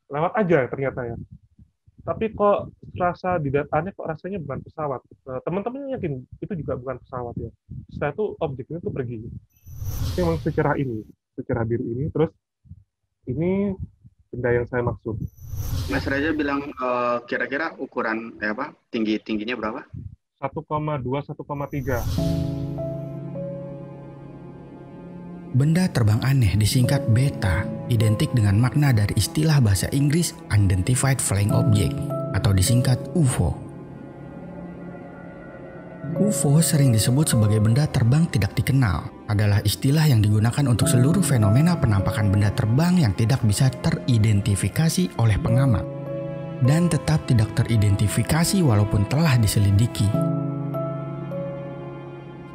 Lewat aja ternyata ya. Tapi kok rasa di datanya kok rasanya bukan pesawat. Teman-teman yakin itu juga bukan pesawat ya. Setelah itu objeknya tuh pergi. Tapi memang secara ini, secara biru ini, terus ini benda yang saya maksud. Mas Reza bilang kira-kira ukuran apa tingginya berapa? 1,2, 1,3. Benda terbang aneh disingkat beta, identik dengan makna dari istilah bahasa Inggris Unidentified Flying Object atau disingkat UFO. UFO sering disebut sebagai benda terbang tidak dikenal, adalah istilah yang digunakan untuk seluruh fenomena penampakan benda terbang yang tidak bisa teridentifikasi oleh pengamat dan tetap tidak teridentifikasi walaupun telah diselidiki.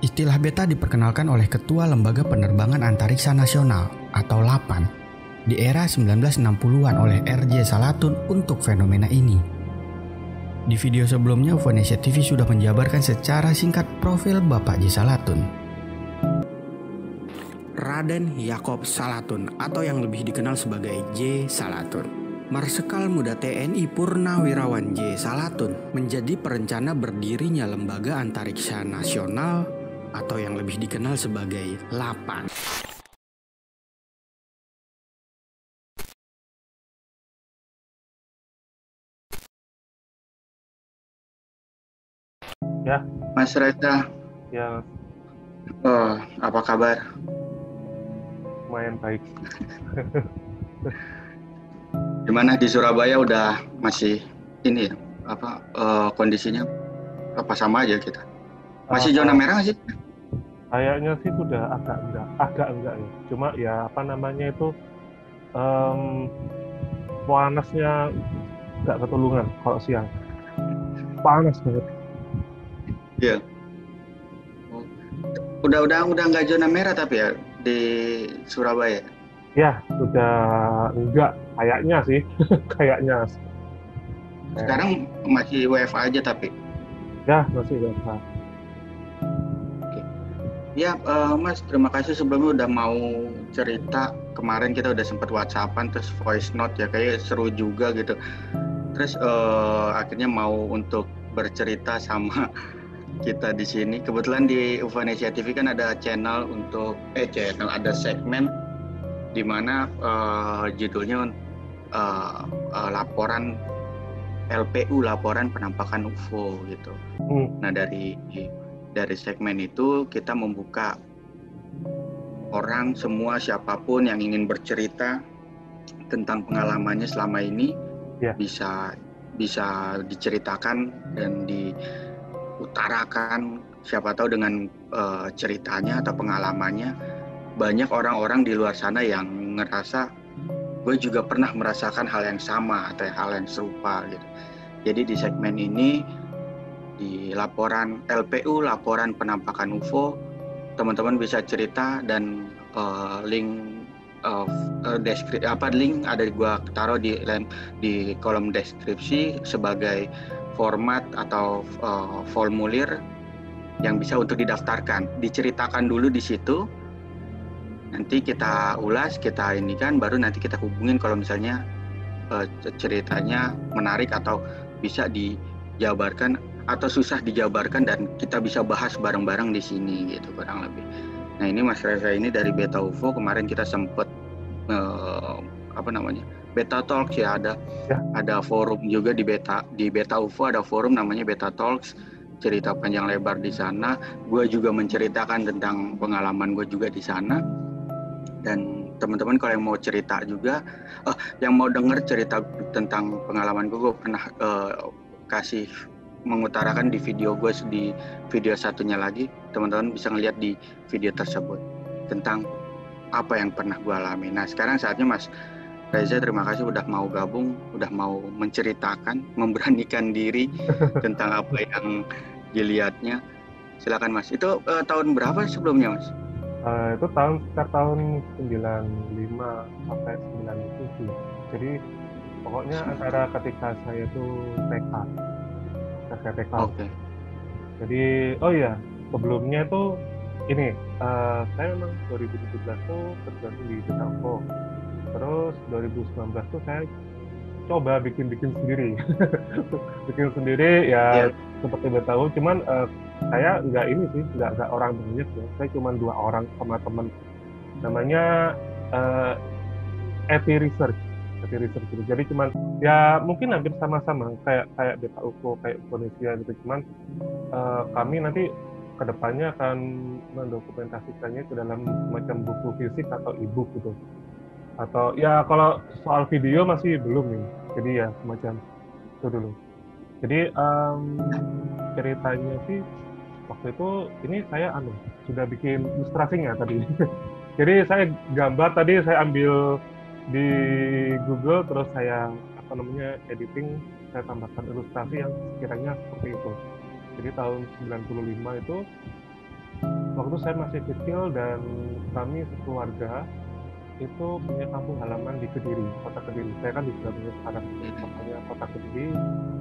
Istilah beta diperkenalkan oleh Ketua Lembaga Penerbangan Antariksa Nasional atau LAPAN di era 1960-an oleh R.J. Salatun untuk fenomena ini. Di video sebelumnya, Ufonesia TV sudah menjabarkan secara singkat profil Bapak J. Salatun. Raden Yakob Salatun atau yang lebih dikenal sebagai J. Salatun. Marsekal Muda TNI Purnawirawan J. Salatun menjadi perencana berdirinya Lembaga Antariksa Nasional atau yang lebih dikenal sebagai LAPAN. Ya, Mas Reza, ya apa kabar? lumayan baik. Gimana di Surabaya udah masih ini ya, apa kondisinya apa sama aja kita? Masih zona Eh, merah nggak sih? Kayaknya sih sudah agak enggak ya. Cuma ya apa namanya itu em, panasnya nggak ketulungan kalau siang. Panas banget. Iya. Oh, udah nggak zona merah tapi ya di Surabaya. Ya, sudah enggak kayaknya sih. Kayaknya. Sekarang masih WFA aja tapi. Ya, masih WFH. Oke. Ya, Mas, terima kasih sebelumnya udah mau cerita. Kemarin kita udah sempat WhatsAppan terus voice note ya, kayak seru juga gitu. Terus akhirnya mau untuk bercerita sama kita di sini. Kebetulan di Uvanesia TV kan ada channel untuk channel ada segmen di mana judulnya laporan LPU, laporan penampakan UFO gitu. Hmm. Nah, dari segmen itu kita membuka orang semua siapapun yang ingin bercerita tentang pengalamannya selama ini Ya. bisa bisa diceritakan dan diutarakan, siapa tahu dengan ceritanya atau pengalamannya banyak orang-orang di luar sana yang ngerasa gue juga pernah merasakan hal yang sama atau hal yang serupa gitu. Jadi di segmen ini di laporan LPU, laporan penampakan UFO, teman-teman bisa cerita dan link link ada gua taruh di kolom deskripsi sebagai format atau formulir yang bisa untuk didaftarkan. Diceritakan dulu di situ, nanti kita ulas, kita ini kan, baru nanti kita hubungin kalau misalnya ceritanya menarik atau bisa dijabarkan atau susah dijabarkan dan kita bisa bahas bareng-bareng di sini gitu kurang lebih. Nah ini Mas Reza ini dari Beta UFO kemarin kita sempet apa namanya Beta Talks ya, Ya. ada forum juga di Beta UFO ada forum namanya Beta Talks, cerita panjang lebar di sana. Gue juga menceritakan tentang pengalaman gue juga di sana. Dan teman-teman kalau yang mau cerita juga, yang mau denger cerita tentang pengalaman gue pernah kasih mengutarakan di video gue di video satunya lagi. Teman-teman bisa ngeliat di video tersebut tentang apa yang pernah gue alami. Nah sekarang saatnya Mas Reza, terima kasih udah mau gabung, udah mau menceritakan, memberanikan diri tentang apa yang dilihatnya. Silakan Mas. Itu tahun berapa sebelumnya Mas? Itu sekitar tahun 95 sampai 97. Jadi pokoknya antara ketika saya itu TK, saya TK. Oke. Jadi oh iya, sebelumnya itu ini saya memang 2017 tuh tergabung di Betafo. Terus 2019 tuh saya coba bikin sendiri. Bikin sendiri ya, Iya. seperti udah tahu. Cuman saya nggak ini sih, nggak orang banyak ya. Saya cuma 2 orang sama teman. Namanya eh, EPI Research. EPI Research gitu. Jadi cuman ya mungkin hampir sama-sama kayak kayak Beta UFO, kayak Indonesia gitu. Cuman kami nanti kedepannya akan mendokumentasikannya ke dalam semacam buku fisik atau e-book gitu. Atau ya kalau soal video masih belum nih. Jadi ya semacam itu dulu. Jadi ceritanya sih waktu itu ini saya sudah bikin ilustrasinya tadi. Jadi saya gambar tadi saya ambil di Google terus saya apa namanya editing, saya tambahkan ilustrasi yang sekiranya seperti itu. Jadi tahun 95 itu waktu saya masih kecil dan kami sekeluarga itu punya kampung halaman di Kediri, kota Kediri. Saya kan di Surabaya sekarang, kotanya kota Kediri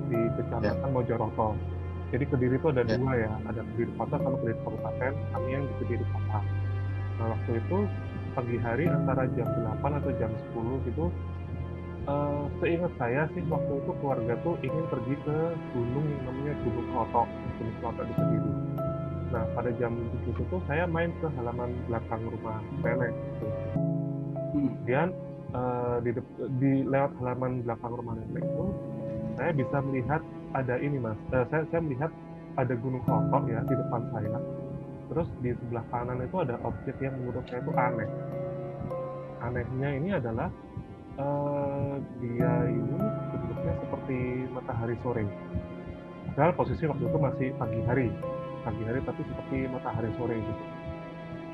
di Kecamatan Mojoroto. Jadi Kediri itu ada dua ya, ada Kediri Kota sama Kediri Kabupaten. Kami yang di Kediri Kota. Nah waktu itu pagi hari antara jam 8 atau jam 10 gitu, seingat saya sih waktu itu keluarga tuh ingin pergi ke gunung yang namanya Gunung Klotok, Gunung Klotok di Kediri. Nah pada jam itu tuh saya main ke halaman belakang rumah nenek gitu. Kemudian di lewat halaman belakang rumah nenek itu saya bisa melihat ada ini mas, saya melihat ada Gunung Klotok ya di depan saya. Terus di sebelah kanan itu ada objek yang menurut saya itu aneh. Anehnya ini adalah dia ini bentuknya seperti matahari sore. Padahal posisi waktu itu masih pagi hari tapi seperti matahari sore gitu.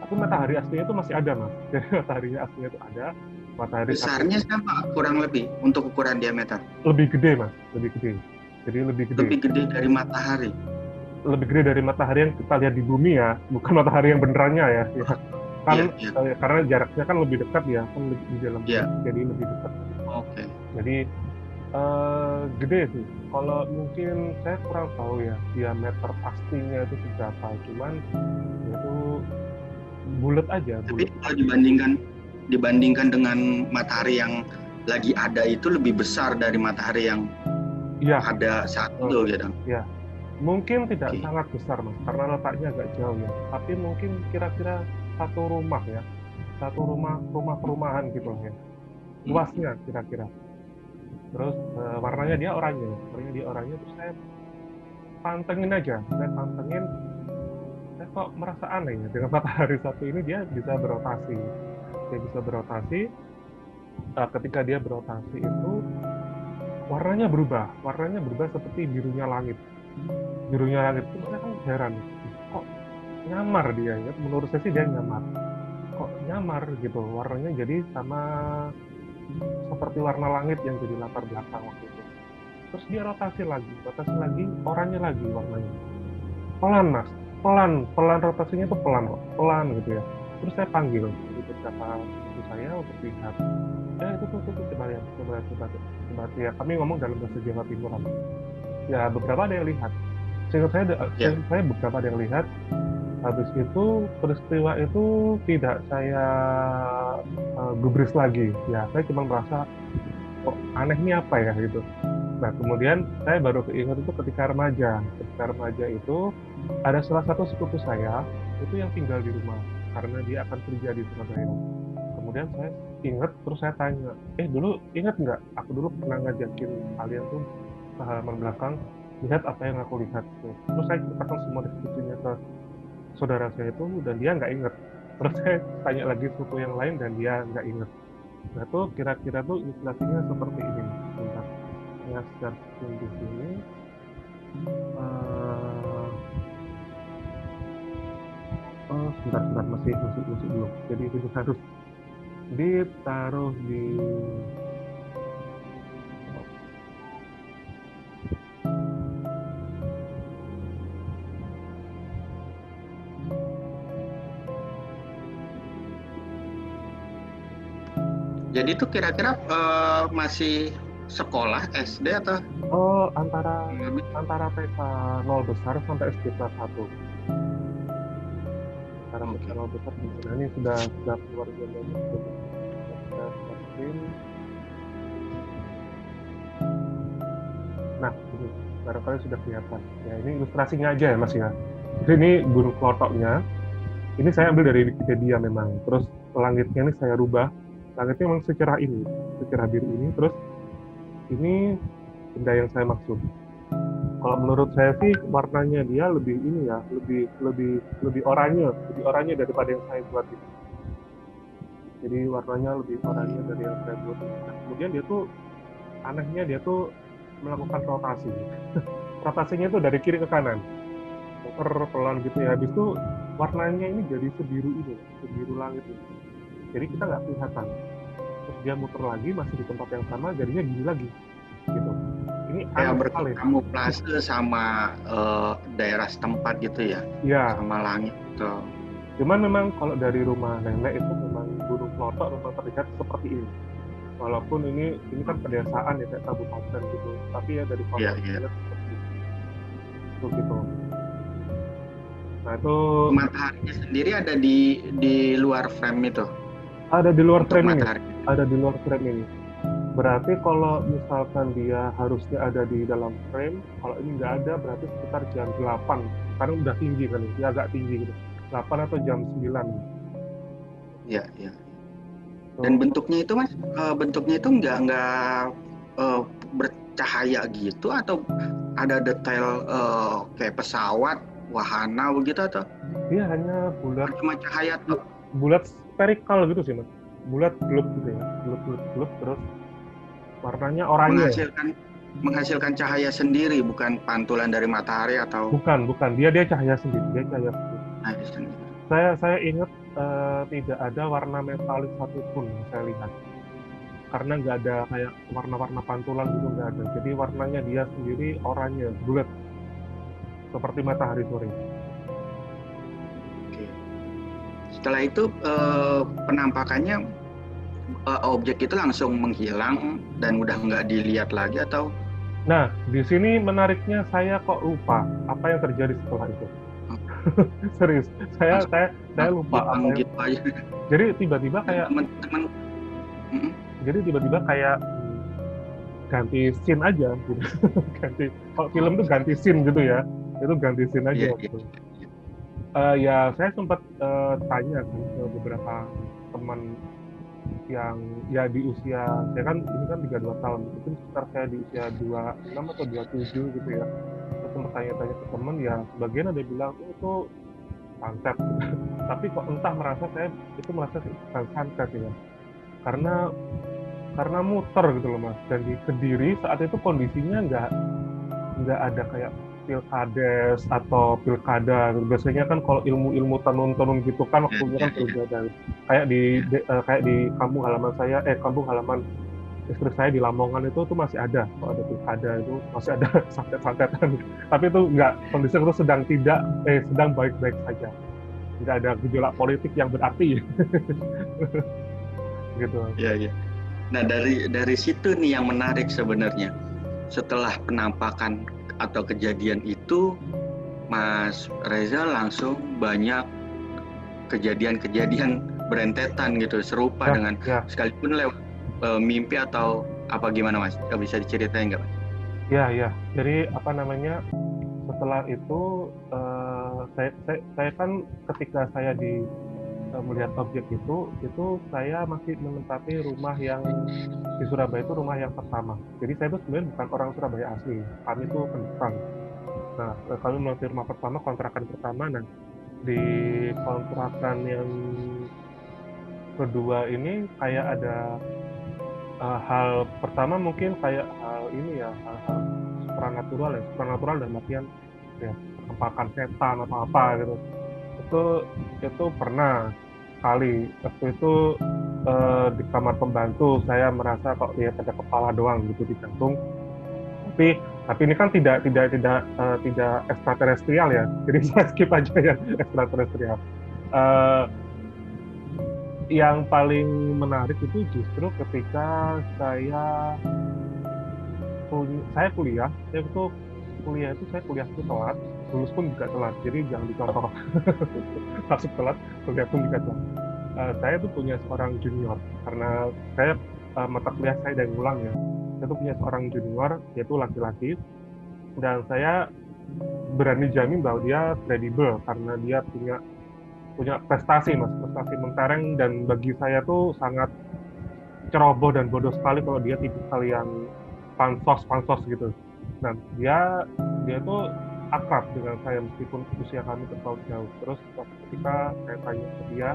Tapi matahari aslinya itu masih ada mas. Jadi matahari aslinya itu ada. Matahari Besarnya sama kurang lebih untuk ukuran diameter. Lebih gede mas, lebih gede. Jadi lebih gede. Lebih gede dari matahari. Lebih gede dari matahari yang kita lihat di bumi ya, bukan matahari yang benerannya ya. Kan karena jaraknya kan lebih dekat ya, kan lebih di dalam jadi lebih dekat. Oke. Jadi gede sih. Kalau mungkin saya kurang tahu ya diameter pastinya itu seberapa, cuman itu bulat aja. Tapi kalau dibandingkan dengan matahari yang lagi ada itu lebih besar dari matahari yang ada saat itu gitu. Ya. Mungkin tidak sangat besar mas, karena letaknya agak jauh ya. Tapi mungkin kira-kira satu rumah ya, satu rumah perumahan gitu ya, luasnya kira-kira. Terus warnanya dia oranye, terus saya pantengin aja, saya kok merasa aneh ya dengan matahari satu ini dia bisa berotasi. Ketika dia berotasi itu warnanya berubah seperti birunya langit itu saya kan heran, kok nyamar dia ya, menurut saya sih dia nyamar gitu, warnanya jadi sama seperti warna langit yang jadi latar belakang waktu itu. Terus dia rotasi lagi oranye lagi warnanya, pelan mas, pelan rotasinya itu pelan gitu ya. Terus saya panggil beberapa ibu saya untuk lihat, itu coba lihat ya, kami ngomong dalam bahasa Jawa Timuran ya, beberapa ada yang lihat. Seingat saya beberapa ada yang lihat. Habis itu peristiwa itu tidak saya gubris lagi ya, saya cuma merasa kok aneh ini apa ya gitu. Nah kemudian saya baru keinget itu ketika remaja itu ada salah satu sepupu saya itu yang tinggal di rumah karena dia akan kerja di Surabaya. Kemudian saya ingat, terus saya tanya, dulu ingat nggak aku dulu pernah ngajakin kalian tuh ke halaman belakang lihat apa yang aku lihat tuh. Terus saya ceritakan semua diskusinya ke saudara saya itu dan dia nggak inget. Terus saya tanya lagi sepupu yang lain dan dia nggak inget. Nah tuh kira-kira tuh ilustrasinya seperti ini. Bentar, saya searching di sini. Sebentar masih belum. Jadi itu harus ditaruh di Jadi itu kira-kira masih sekolah SD atau? Antara TK 0 besar sampai SD kelas 1. Antara TK 0 besar. Nah, ini sudah keluar gambarnya. Nah, ini barangkali sudah kelihatan. Ya, ini ilustrasinya aja ya Mas ya. Jadi ini gunung kelotoknya. Ini saya ambil dari Wikipedia memang. Terus langitnya ini saya rubah. Langitnya memang secerah ini, secerah biru ini. Terus ini benda yang saya maksud. Kalau menurut saya sih warnanya dia lebih ini ya, lebih oranye daripada yang saya buat itu. Jadi warnanya lebih oranye dari yang saya buat. Nah, kemudian dia tuh anehnya dia tuh melakukan rotasi. Rotasinya itu dari kiri ke kanan, muter pelan gitu ya. Habis itu warnanya ini jadi sebiru ini, sebiru langit ini. Jadi kita nggak kelihatan. Terus dia muter lagi masih di tempat yang sama, jadinya gini lagi, gitu. Ini Ya aneh sekali. berkamuflase sama daerah setempat gitu ya, Ya, sama langit gitu. cuman memang kalau dari rumah nenek itu memang Gunung Klotok memang terlihat seperti ini. Walaupun ini kan pedesaan ya kayak kabupaten gitu, tapi ya dari Iya, kota iya. seperti itu gitu. Nah itu Mataharinya sendiri ada di luar frame itu ada di luar untuk frame ini, matahari. ada di luar frame ini. Berarti kalau misalkan dia harusnya ada di dalam frame, kalau ini nggak ada berarti sekitar jam 8. Karena udah tinggi kan, ya agak tinggi gitu. 8 atau jam 9. Iya, iya. So, Dan bentuknya itu Mas, bentuknya itu nggak bercahaya gitu atau ada detail kayak pesawat, wahana begitu atau dia hanya bulat cuma cahaya tuh spherical gitu sih Mas. Bulat glob gitu ya. Glob terus warnanya oranye. menghasilkan cahaya sendiri, bukan pantulan dari matahari atau Bukan. Dia cahaya sendiri, dia cahaya sendiri. cahaya sendiri. Saya ingat tidak ada warna metalik satupun yang saya lihat. Karena nggak ada kayak warna-warna pantulan gitu, nggak ada. Jadi warnanya dia sendiri oranye, bulat. Seperti matahari sore. Oke. Setelah itu penampakannya objek itu langsung menghilang dan udah nggak dilihat lagi atau? Nah, di sini menariknya saya kok lupa apa yang terjadi setelah itu. Serius, saya lupa apa yang. Gitu aja. Jadi tiba-tiba kayak teman-teman. Ganti scene aja gitu. Kalau film tuh ganti scene gitu ya. Itu ganti scene aja gitu. Ya saya sempat tanya kan ke beberapa teman yang ya di usia saya kan ini kan 32 tahun, mungkin sekitar saya di usia 26 atau 27 gitu ya. Saya sempat tanya-tanya ke teman, ya sebagian ada bilang itu santet. Tapi kok entah saya merasa bukan santet ya. Karena muter gitu loh Mas. Dan di Kediri saat itu kondisinya nggak ada kayak pilkades atau pilkada. Biasanya kan kalau ilmu tenun gitu kan waktunya kan berbeda. Kayak di kampung halaman istri saya di Lamongan itu masih ada. Kalau ada pilkada itu masih ada santet-santetan. Tapi itu nggak, kondisi itu sedang baik-baik saja. Nggak ada gejolak politik yang berarti. Gitu. Iya. Nah dari situ nih yang menarik sebenarnya. Setelah penampakan atau kejadian itu, Mas Reza langsung banyak kejadian-kejadian berentetan gitu, serupa dengan sekalipun lewat mimpi atau apa gimana Mas? Bisa diceritain nggak Mas? Ya. Jadi setelah itu saya kan ketika saya melihat objek itu saya masih menempati rumah yang di Surabaya itu rumah yang pertama. Jadi saya itu sebenarnya bukan orang Surabaya asli, kami itu pendatang. Nah, kami menempati rumah pertama, kontrakan pertama. Nah, di kontrakan yang kedua ini kayak ada hal pertama mungkin kayak hal supranatural dalam artian ya penampakan setan atau apa gitu. Itu pernah kali waktu itu di kamar pembantu saya merasa kok lihat ada kepala doang gitu di jantung. Tapi ini kan tidak ekstraterestrial ya, jadi saya skip aja yang ekstraterestrial. Yang paling menarik itu justru ketika saya kuliah itu telat, lulus pun juga telat, jadi jangan dicontoh. Masuk telat, kuliah pun juga telat. Saya tuh punya seorang junior, karena saya mata kuliah saya dari ulang ya. saya tuh punya seorang junior, yaitu laki-laki, dan saya berani jamin bahwa dia kredibel karena dia punya prestasi mentereng, dan bagi saya tuh sangat ceroboh dan bodoh sekali kalau dia tipikal yang pansos gitu. Dan dia tuh akrab dengan saya meskipun usia kami terpaut jauh. Terus ketika saya tanya ke dia,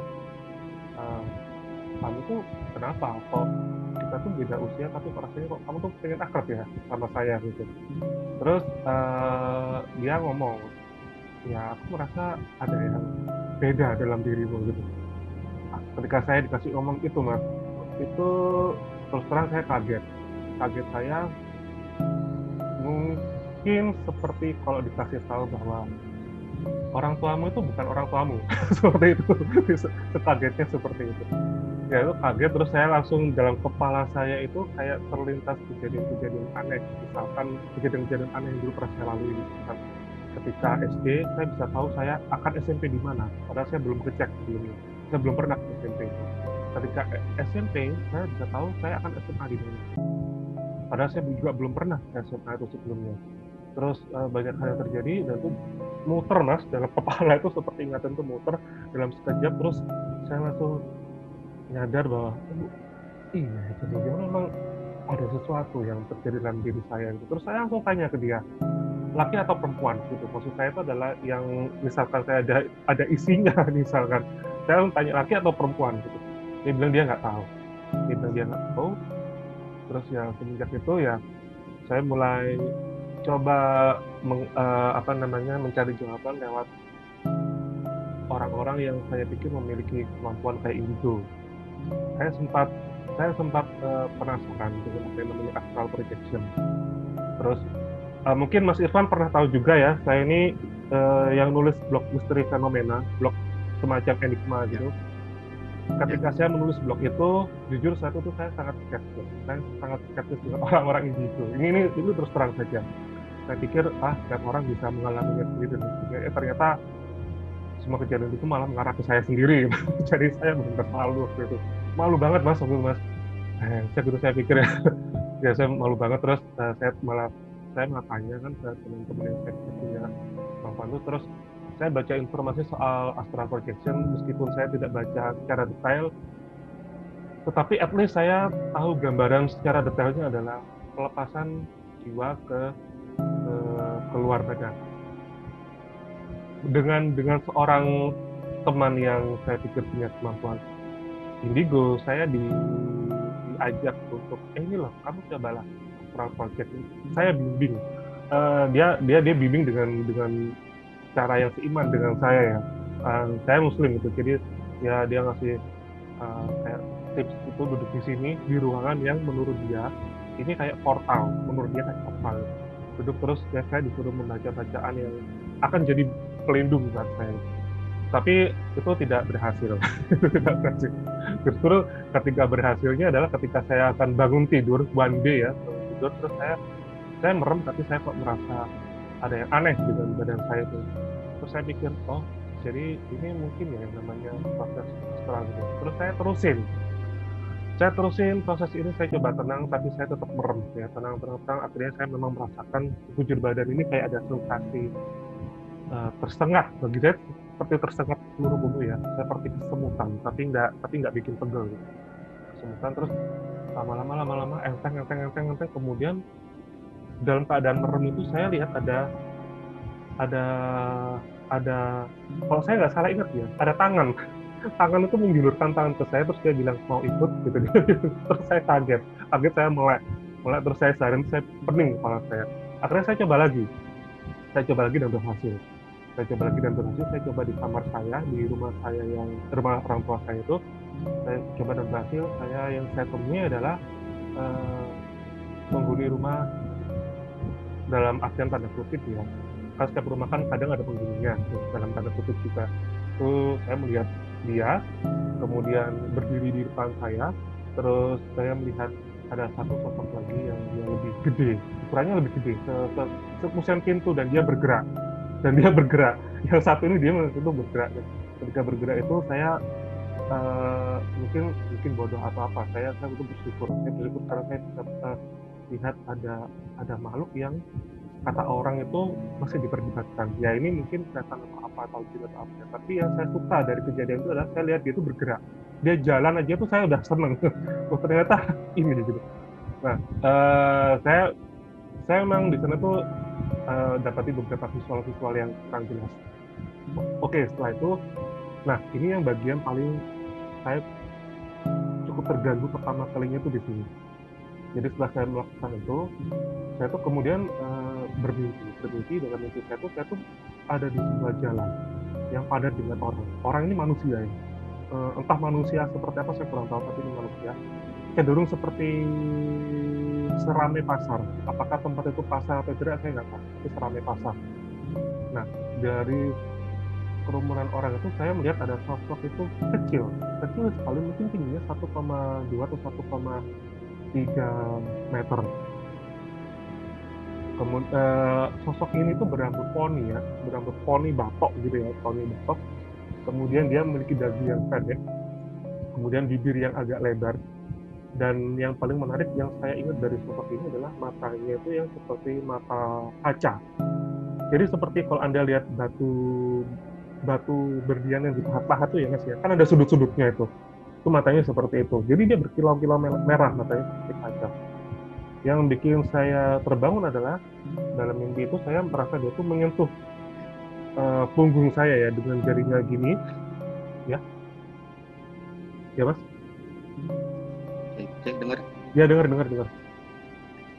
kamu tuh kenapa kok kita tuh beda usia tapi rasanya kok kamu tuh pengen akrab ya sama saya gitu. Terus dia ngomong, ya aku merasa ada yang beda dalam dirimu gitu. Ketika saya dikasih ngomong itu Mas, itu terus terang saya kaget saya mungkin seperti kalau dikasih tahu bahwa orang tuamu itu bukan orang tuamu. Seperti itu, sekagetnya seperti itu. Ya itu kaget, terus saya langsung dalam kepala saya itu kayak terlintas kejadian-kejadian aneh, misalkan kejadian-kejadian aneh yang dulu pernah saya lalui. Misalkan ketika SD saya bisa tahu saya akan SMP di mana, padahal saya belum ngecek sebelumnya, saya belum pernah ke SMP itu. Ketika SMP saya bisa tahu saya akan SMA di mana, padahal saya juga belum pernah ke SMA itu sebelumnya. Terus banyak hal yang terjadi dan itu muter Mas dalam kepala itu, seperti ingatan itu muter dalam sekejap. Terus saya langsung nyadar bahwa iya jadi memang ada sesuatu yang terjadi dalam diri saya gitu. Terus saya langsung tanya ke dia, laki atau perempuan gitu. Maksud saya itu adalah yang misalkan saya ada isinya misalkan, saya langsung tanya laki atau perempuan gitu. Dia bilang dia nggak tahu. Terus ya semenjak itu ya saya mulai coba mencari jawaban lewat orang-orang yang saya pikir memiliki kemampuan kayak indigo. Saya sempat penasaran dengan apa yang namanya astral projection. Terus mungkin Mas Irfan pernah tahu juga ya, saya ini yang nulis blog misteri fenomena, blog semacam enigma gitu. Ketika saya menulis blog itu, jujur saat itu saya sangat skeptis dengan orang-orang indigo. Ini terus terang saja. Saya pikir setiap orang bisa mengalaminya sendiri dan sebagainya. Ternyata semua kejadian itu malah mengarah ke saya sendiri. Jadi saya benar-benar malu waktu itu. Malu banget Mas waktu itu Mas. Saya pikir ya saya malu banget. Terus saya malah tanya kan ke teman-teman yang saya punya kemampuan itu. Terus saya baca informasi soal astral projection, meskipun saya tidak baca secara detail, tetapi at least saya tahu gambaran secara detailnya adalah pelepasan jiwa ke luar badan. Dengan seorang teman yang saya pikir punya kemampuan indigo, saya diajak untuk ini loh, kamu cobalah astral projection. Saya bimbing, dia bimbing dengan cara yang seiman dengan saya ya. Saya Muslim gitu, jadi ya dia ngasih kayak tips itu, duduk di sini di ruangan yang menurut dia ini kayak portal, duduk terus ya, saya disuruh membaca bacaan yang akan jadi pelindung buat saya. Tapi itu tidak berhasil. Justru ketika berhasilnya adalah ketika saya akan bangun tidur one day ya, tidur terus saya merem, tapi saya kok merasa ada yang aneh dengan badan saya itu. Terus saya pikir, jadi ini mungkin ya yang namanya proses astral gitu. Terus saya terusin proses ini, saya coba tenang, tapi saya tetap merem ya, tenang. Akhirnya saya memang merasakan bujur badan ini kayak ada sensasi tersengat. Bagi saya seperti tersengat seluruh tubuh ya, seperti kesemutan, tapi nggak bikin pegel gitu. Kesemutan, terus lama-lama enteng, kemudian dalam keadaan merem itu saya lihat ada kalau saya nggak salah ingat ya, ada tangan itu menjulurkan tangan ke saya, terus dia bilang mau ikut gitu. Terus saya kaget saya melek, terus saya sadar, saya pening kepala saya. Akhirnya saya coba lagi dan berhasil. Saya coba di kamar saya, di rumah orang tua saya itu, saya coba dan berhasil. Yang saya temui adalah penghuni rumah, dalam artian tanda kutip ya, kan setiap rumah kan kadang ada penghuninya, dalam tanda kutip juga. Itu saya melihat dia kemudian berdiri di depan saya, terus saya melihat ada satu sosok lagi yang dia lebih gede, ukurannya lebih gede, sekusen pintu, dan dia bergerak. Yang satu ini dia itu bergerak. Ketika bergerak itu saya mungkin bodoh atau apa, saya itu bersyukur karena saya lihat ada makhluk yang kata orang itu masih diperdebatkan. Ya ini mungkin setan atau apa atau jin atau apa. Tapi yang saya suka dari kejadian itu adalah saya lihat dia itu bergerak. Dia jalan aja tuh saya udah seneng. Oh ternyata ini gitu. Nah, saya memang di sana tuh dapati beberapa visual-visual yang kurang jelas. Oke, setelah itu, nah ini yang bagian paling saya cukup terganggu pertama kalinya tuh di sini. Jadi setelah saya melakukan itu, saya tuh kemudian bermimpi dengan mimpi saya tuh ada di sebuah jalan yang padat dengan orang. Orang ini manusia ya. Entah manusia seperti apa saya kurang tahu, tapi ini manusia. Cenderung seperti seramai pasar. Apakah tempat itu pasar atau tidak saya nggak tahu. Itu seramai pasar. Nah dari kerumunan orang itu saya melihat ada sosok itu kecil sekali, mungkin tingginya 1,2 atau 1,3 meter. Kemudian sosok ini tuh berambut poni batok gitu ya, poni batok. Kemudian dia memiliki dagu yang pendek, kemudian bibir yang agak lebar, dan yang paling menarik yang saya ingat dari sosok ini adalah matanya itu yang seperti mata kaca. Jadi seperti kalau Anda lihat batu berlian yang dipahat-pahat tuh ya Mas ya, kan ada sudut-sudutnya itu matanya seperti itu. Jadi dia berkilau-kilau merah matanya seperti kaca. Yang bikin saya terbangun adalah dalam mimpi itu saya merasa dia tuh menyentuh punggung saya ya dengan jarinya gini, ya Mas. Cek dengar. Ya dengar.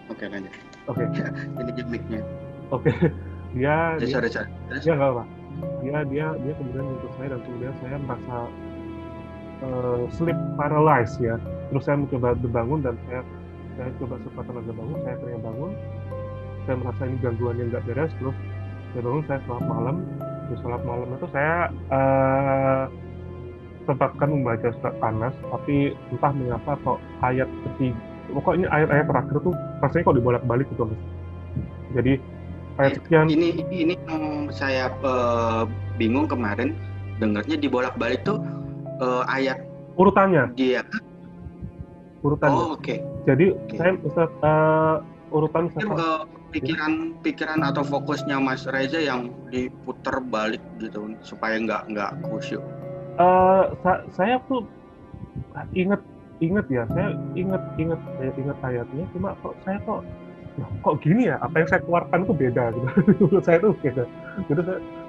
Oke lanjut. Oke. Ini mic-nya. Oke. Dia sorry. Ya nggak apa. Dia kemudian menyentuh saya dan kemudian saya merasa sleep paralyzed ya. Terus saya mencoba berbangun dan saya coba sekuat tenaga bangun, saya akhirnya bangun. Saya merasa ini gangguan yang nggak beres, terus saya bangun, saya sholat malam. Di sholat malam itu saya sempatkan membaca surat Anas, tapi entah mengapa kok ayat ketiga, pokoknya ayat-ayat terakhir tuh rasanya kok dibolak-balik gitu Mas. Jadi ayat sekian. Ini saya bingung kemarin dengarnya dibolak-balik tuh ayat urutannya. Dia. Urutannya. Oh, oke. Jadi saya urutan pikiran atau fokusnya Mas Reza yang diputar balik gitu supaya nggak khusyuk. Saya tuh inget ya, saya inget ayatnya, cuma kok gini ya, apa yang saya keluarkan itu beda gitu. Menurut saya itu beda. Jadi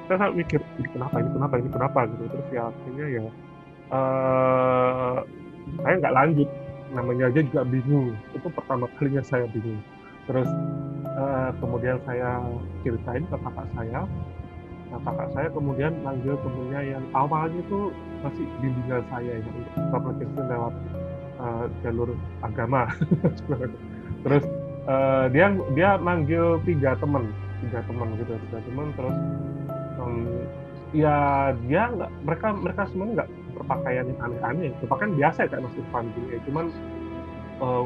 saya mikir ini kenapa gitu. Terus ya akhirnya ya saya nggak lanjut, namanya aja juga bingung. Itu pertama kalinya saya bingung. Terus kemudian saya ceritain ke kakak saya. Nah, kakak saya kemudian manggil temennya yang awalnya itu masih bimbingan saya ya, untuk propagasi lewat jalur agama. Terus dia manggil tiga teman gitu, terus ya dia nggak, mereka semua nggak berpakaian yang aneh-aneh, berpakaian biasa ya kayak Mas Irfan gitu ya, cuman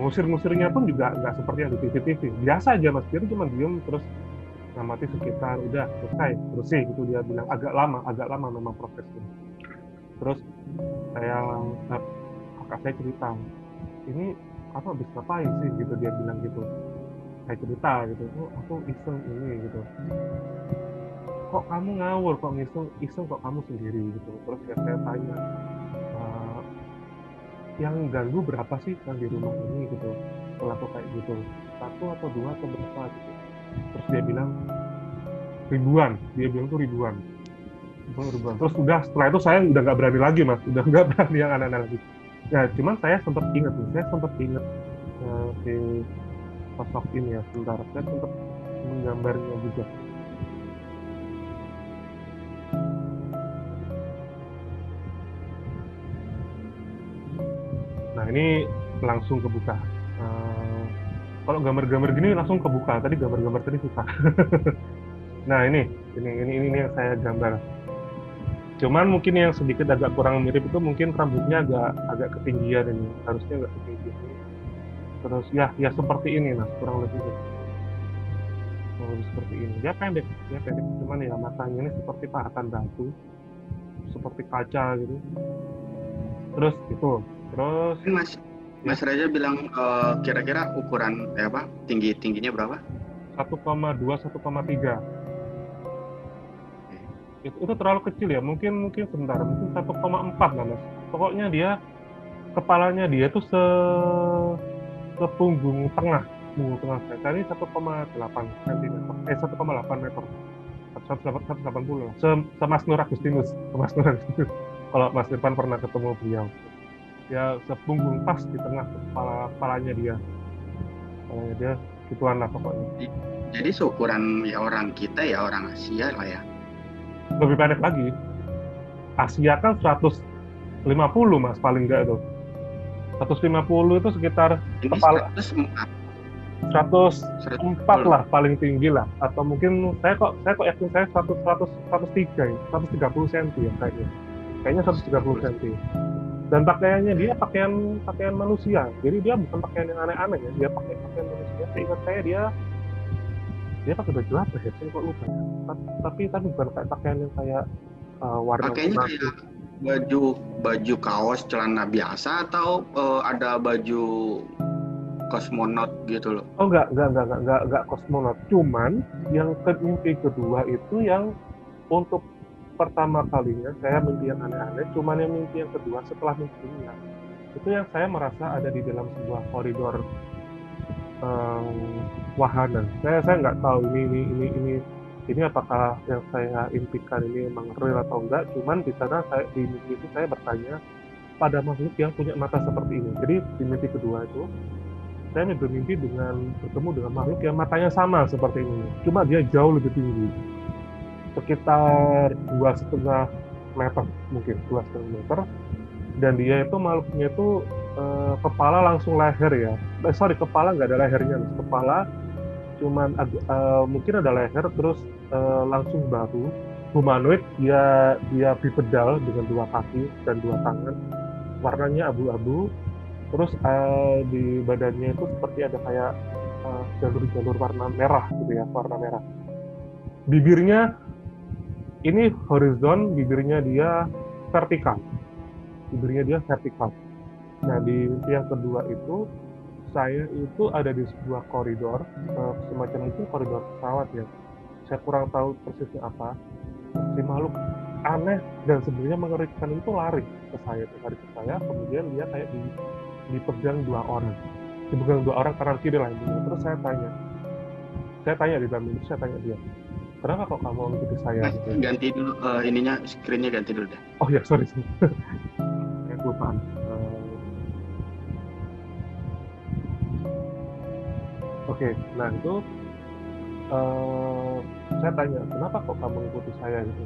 ngusir-ngusirnya pun juga nggak seperti yang di TV, biasa aja Mas, dia cuma diem terus ngamati sekitar, udah selesai bersih gitu. Dia bilang agak lama memang prosesnya. Terus kakak saya cerita, ini apa habis ngapain sih gitu, dia bilang gitu. Saya cerita gitu, aku iseng ini gitu. Kok kamu ngawur, kok iseng kok kamu sendiri gitu. Terus ya saya tanya, yang ganggu berapa sih yang di rumah ini gitu, setelah aku kayak gitu, 1 atau 2 atau berapa gitu. Terus dia bilang ribuan. Terus udah setelah itu saya udah nggak berani lagi Mas, udah nggak berani yang aneh-aneh lagi. Ya cuman saya sempat ingat si sosok ini ya, sebentar saya sempat menggambarnya juga. Nah ini langsung kebuka. Kalau gambar-gambar gini langsung kebuka. Tadi gambar-gambar tadi susah. Nah ini yang saya gambar. Cuman mungkin yang sedikit agak kurang mirip itu mungkin rambutnya agak ketinggian ini. Harusnya agak ketinggian. Terus ya seperti ini Mas, kurang lebih seperti ini. Dia pendek. Cuman ya matanya ini seperti pahatan batu, seperti kaca gitu. Terus Mas, Mas Reza bilang kira-kira ukuran tingginya berapa? 1,2 1,3. Itu terlalu kecil ya, mungkin sebentar, mungkin 1,4 lah Mas. Pokoknya dia kepalanya dia tuh sepunggung tengah saya. Tadi 1,8 cm, 1,8 meter, 180 lah. Mas Nur Agustinus, Kalau Mas Irfan pernah ketemu beliau, ya sepunggung pas di tengah kepalanya dia. Kepalanya dia gituan lah pokoknya. Jadi seukuran ya orang kita ya, orang Asia lah ya. Lebih pendek lagi. Asia kan 150 Mas paling enggak itu. 150 itu sekitar ini kepala 104 lah paling tinggi lah, atau mungkin saya kok yakin saya 103 ya, 130 cm ya kayaknya 130 cm. Dan pakaiannya dia pakaian manusia, jadi dia bukan pakaian yang aneh-aneh ya, dia pakai pakaian manusia. Seingat saya dia pakai baju apa ya, saya kok lupa ya. Tapi bukan kayak pakaian yang kayak warna pakainya kayak baju kaos celana biasa atau ada baju kosmonot gitu loh. Oh enggak kosmonot. Cuman yang mimpi kedua itu yang untuk pertama kalinya saya mimpi yang aneh-aneh. Cuman yang mimpi yang kedua setelah mimpinya itu yang saya merasa ada di dalam sebuah koridor wahana. Saya nggak tahu ini apakah yang saya impikan ini memang real atau enggak. Cuman di sana di mimpi itu saya bertanya pada makhluk yang punya mata seperti ini. Jadi di mimpi kedua itu saya bermimpi bertemu dengan makhluk yang matanya sama seperti ini, cuma dia jauh lebih tinggi, sekitar 2,5 meter mungkin, 2,5 meter, dan dia itu makhluknya itu kepala langsung leher ya, kepala nggak ada lehernya, kepala cuman mungkin ada leher, terus langsung bahu, humanoid, dia bipedal dengan 2 kaki dan 2 tangan, warnanya abu-abu. Terus di badannya itu seperti ada kayak jalur-jalur warna merah gitu ya, warna merah. Bibirnya ini horizon, bibirnya dia vertikal. Nah di mimpi yang kedua itu saya itu ada di sebuah koridor, semacam itu koridor pesawat ya. Saya kurang tahu persisnya apa. Si makhluk aneh dan sebenarnya mengerikan itu lari ke saya, kemudian dia kayak dipegang 2 orang kanan kiri lah intinya. Terus saya tanya di dalam itu, saya tanya dia, kenapa kok kamu ngikuti saya? Ganti dulu screen-nya ganti dulu deh. Oh ya, sorry. Saya kelupaan. Oke, nah itu saya tanya, kenapa kok kamu ngikuti saya gitu?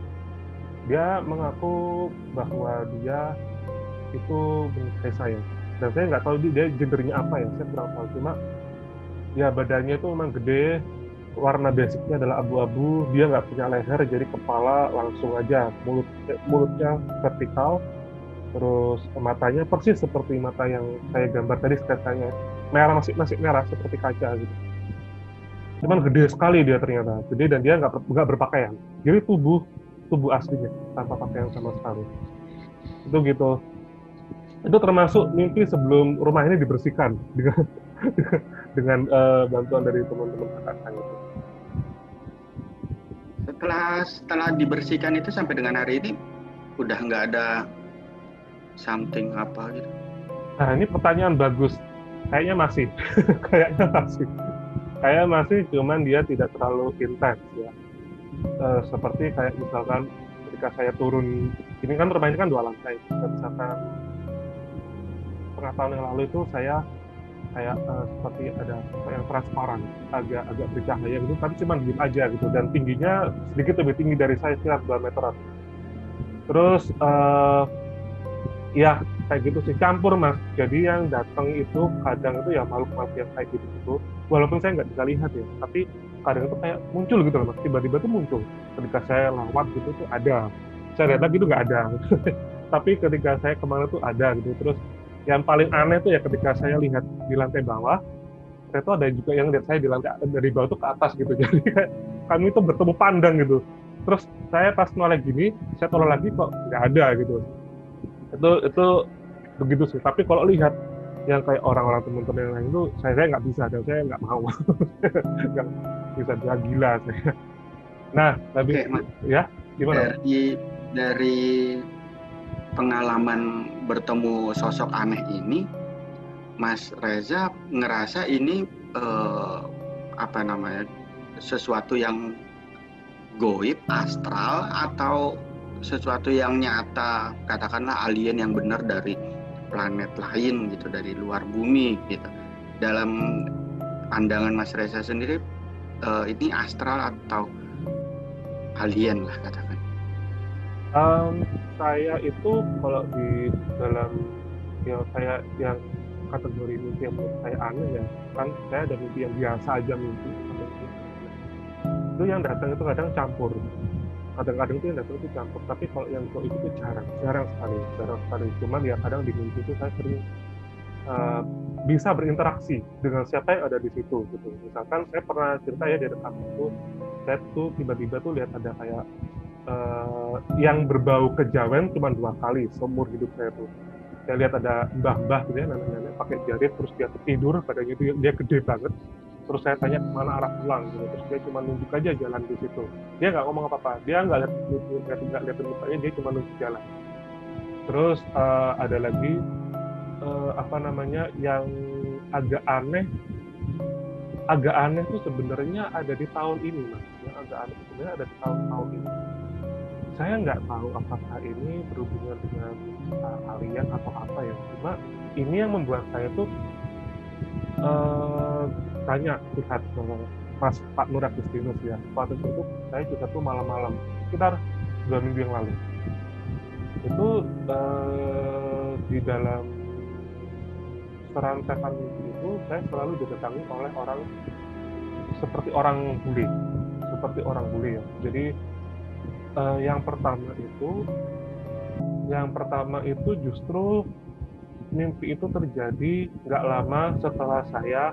Dia mengaku bahwa dia itu menyukai saya. Dan saya nggak tahu dia gendernya apa ya, saya kurang tahu. Cuma ya badannya itu memang gede, warna basicnya adalah abu-abu, dia nggak punya leher, jadi kepala langsung aja, mulutnya vertikal, terus matanya persis seperti mata yang saya gambar tadi sketsanya, merah, masih merah seperti kaca gitu. Cuman gede sekali dia ternyata, gede, dan dia nggak berpakaian, jadi tubuh aslinya tanpa pakaian sama sekali. Itu gitu. Itu termasuk mimpi sebelum rumah ini dibersihkan dengan bantuan dari teman-teman kakak saya itu. Setelah dibersihkan itu sampai dengan hari ini udah nggak ada something apa gitu. Nah ini pertanyaan bagus. Kayaknya masih, cuman dia tidak terlalu intens ya. Seperti kayak misalkan ketika saya turun, ini kan rumah ini kan 2 lantai. Misalkan tahun yang lalu itu saya kayak seperti ada yang transparan, agak bercahaya gitu, tapi cuma diem aja gitu, dan tingginya sedikit lebih tinggi dari saya, sekitar 2 meteran. Terus ya kayak gitu sih, campur Mas. Jadi yang datang itu kadang itu ya makhluk-makhluk yang kayak gitu, walaupun saya nggak bisa lihat ya, tapi kadang itu kayak muncul gitu loh Mas, tiba-tiba tuh muncul. Ketika saya lewat gitu tuh ada, saya lihat lagi itu nggak ada. Tapi ketika saya kemana tuh ada gitu. Terus yang paling aneh tuh ya ketika saya lihat di lantai bawah, itu ada juga yang lihat saya di lantai dari bawah tuh ke atas gitu. Jadi kami itu bertemu pandang gitu. Terus saya pas noleh gini, saya tolong lagi kok nggak ada gitu. Itu begitu sih. Tapi kalau lihat yang kayak orang-orang teman-teman yang lain itu saya nggak bisa, dan saya nggak mau. Nggak bisa, dia gila saya. Nah, Oke, habis Mas. ya gimana? Dari pengalaman bertemu sosok aneh ini, Mas Reza ngerasa ini apa namanya, sesuatu yang goib, astral, atau sesuatu yang nyata, katakanlah alien yang benar dari planet lain gitu, dari luar bumi gitu. Dalam pandangan Mas Reza sendiri, ini astral atau alien lah katakan? Saya itu kalau di dalam yang saya yang kategori mimpi yang menurut saya aneh ya, kan saya ada mimpi yang biasa aja mimpi, ada mimpi itu yang datang itu kadang campur, kadang-kadang itu yang datang itu campur, tapi kalau yang goib itu jarang sekali. Cuman ya kadang di mimpi itu saya sering bisa berinteraksi dengan siapa yang ada di situ gitu. Misalkan saya pernah cerita ya di dekat itu, saya tuh tiba-tiba tuh lihat ada kayak yang berbau kejawen cuma 2 kali seumur hidup saya tuh. Saya lihat ada mbah-mbah gitu ya, nenek-nenek pakai jarit, terus dia tidur, badannya itu dia gede banget. Terus saya tanya kemana arah pulang gitu, terus dia cuma nunjuk aja jalan di situ. Dia nggak ngomong apa-apa, dia nggak lihat mukanya, dia cuma nunjuk jalan. Terus ada lagi apa namanya yang agak aneh tuh sebenarnya ada di tahun ini, Mas. Yang agak aneh sebenarnya ada di tahun ini. Saya nggak tahu apakah ini berhubungan dengan alien atau apa ya. Cuma ini yang membuat saya tuh tanya lihat Mas Pak Nur Agustinus ya. Waktu itu saya juga tuh malam-malam sekitar 2 minggu yang lalu. Itu di dalam serantekan mimpi itu saya selalu didatangi oleh orang seperti orang bule ya. Jadi yang pertama itu justru mimpi itu terjadi nggak lama setelah saya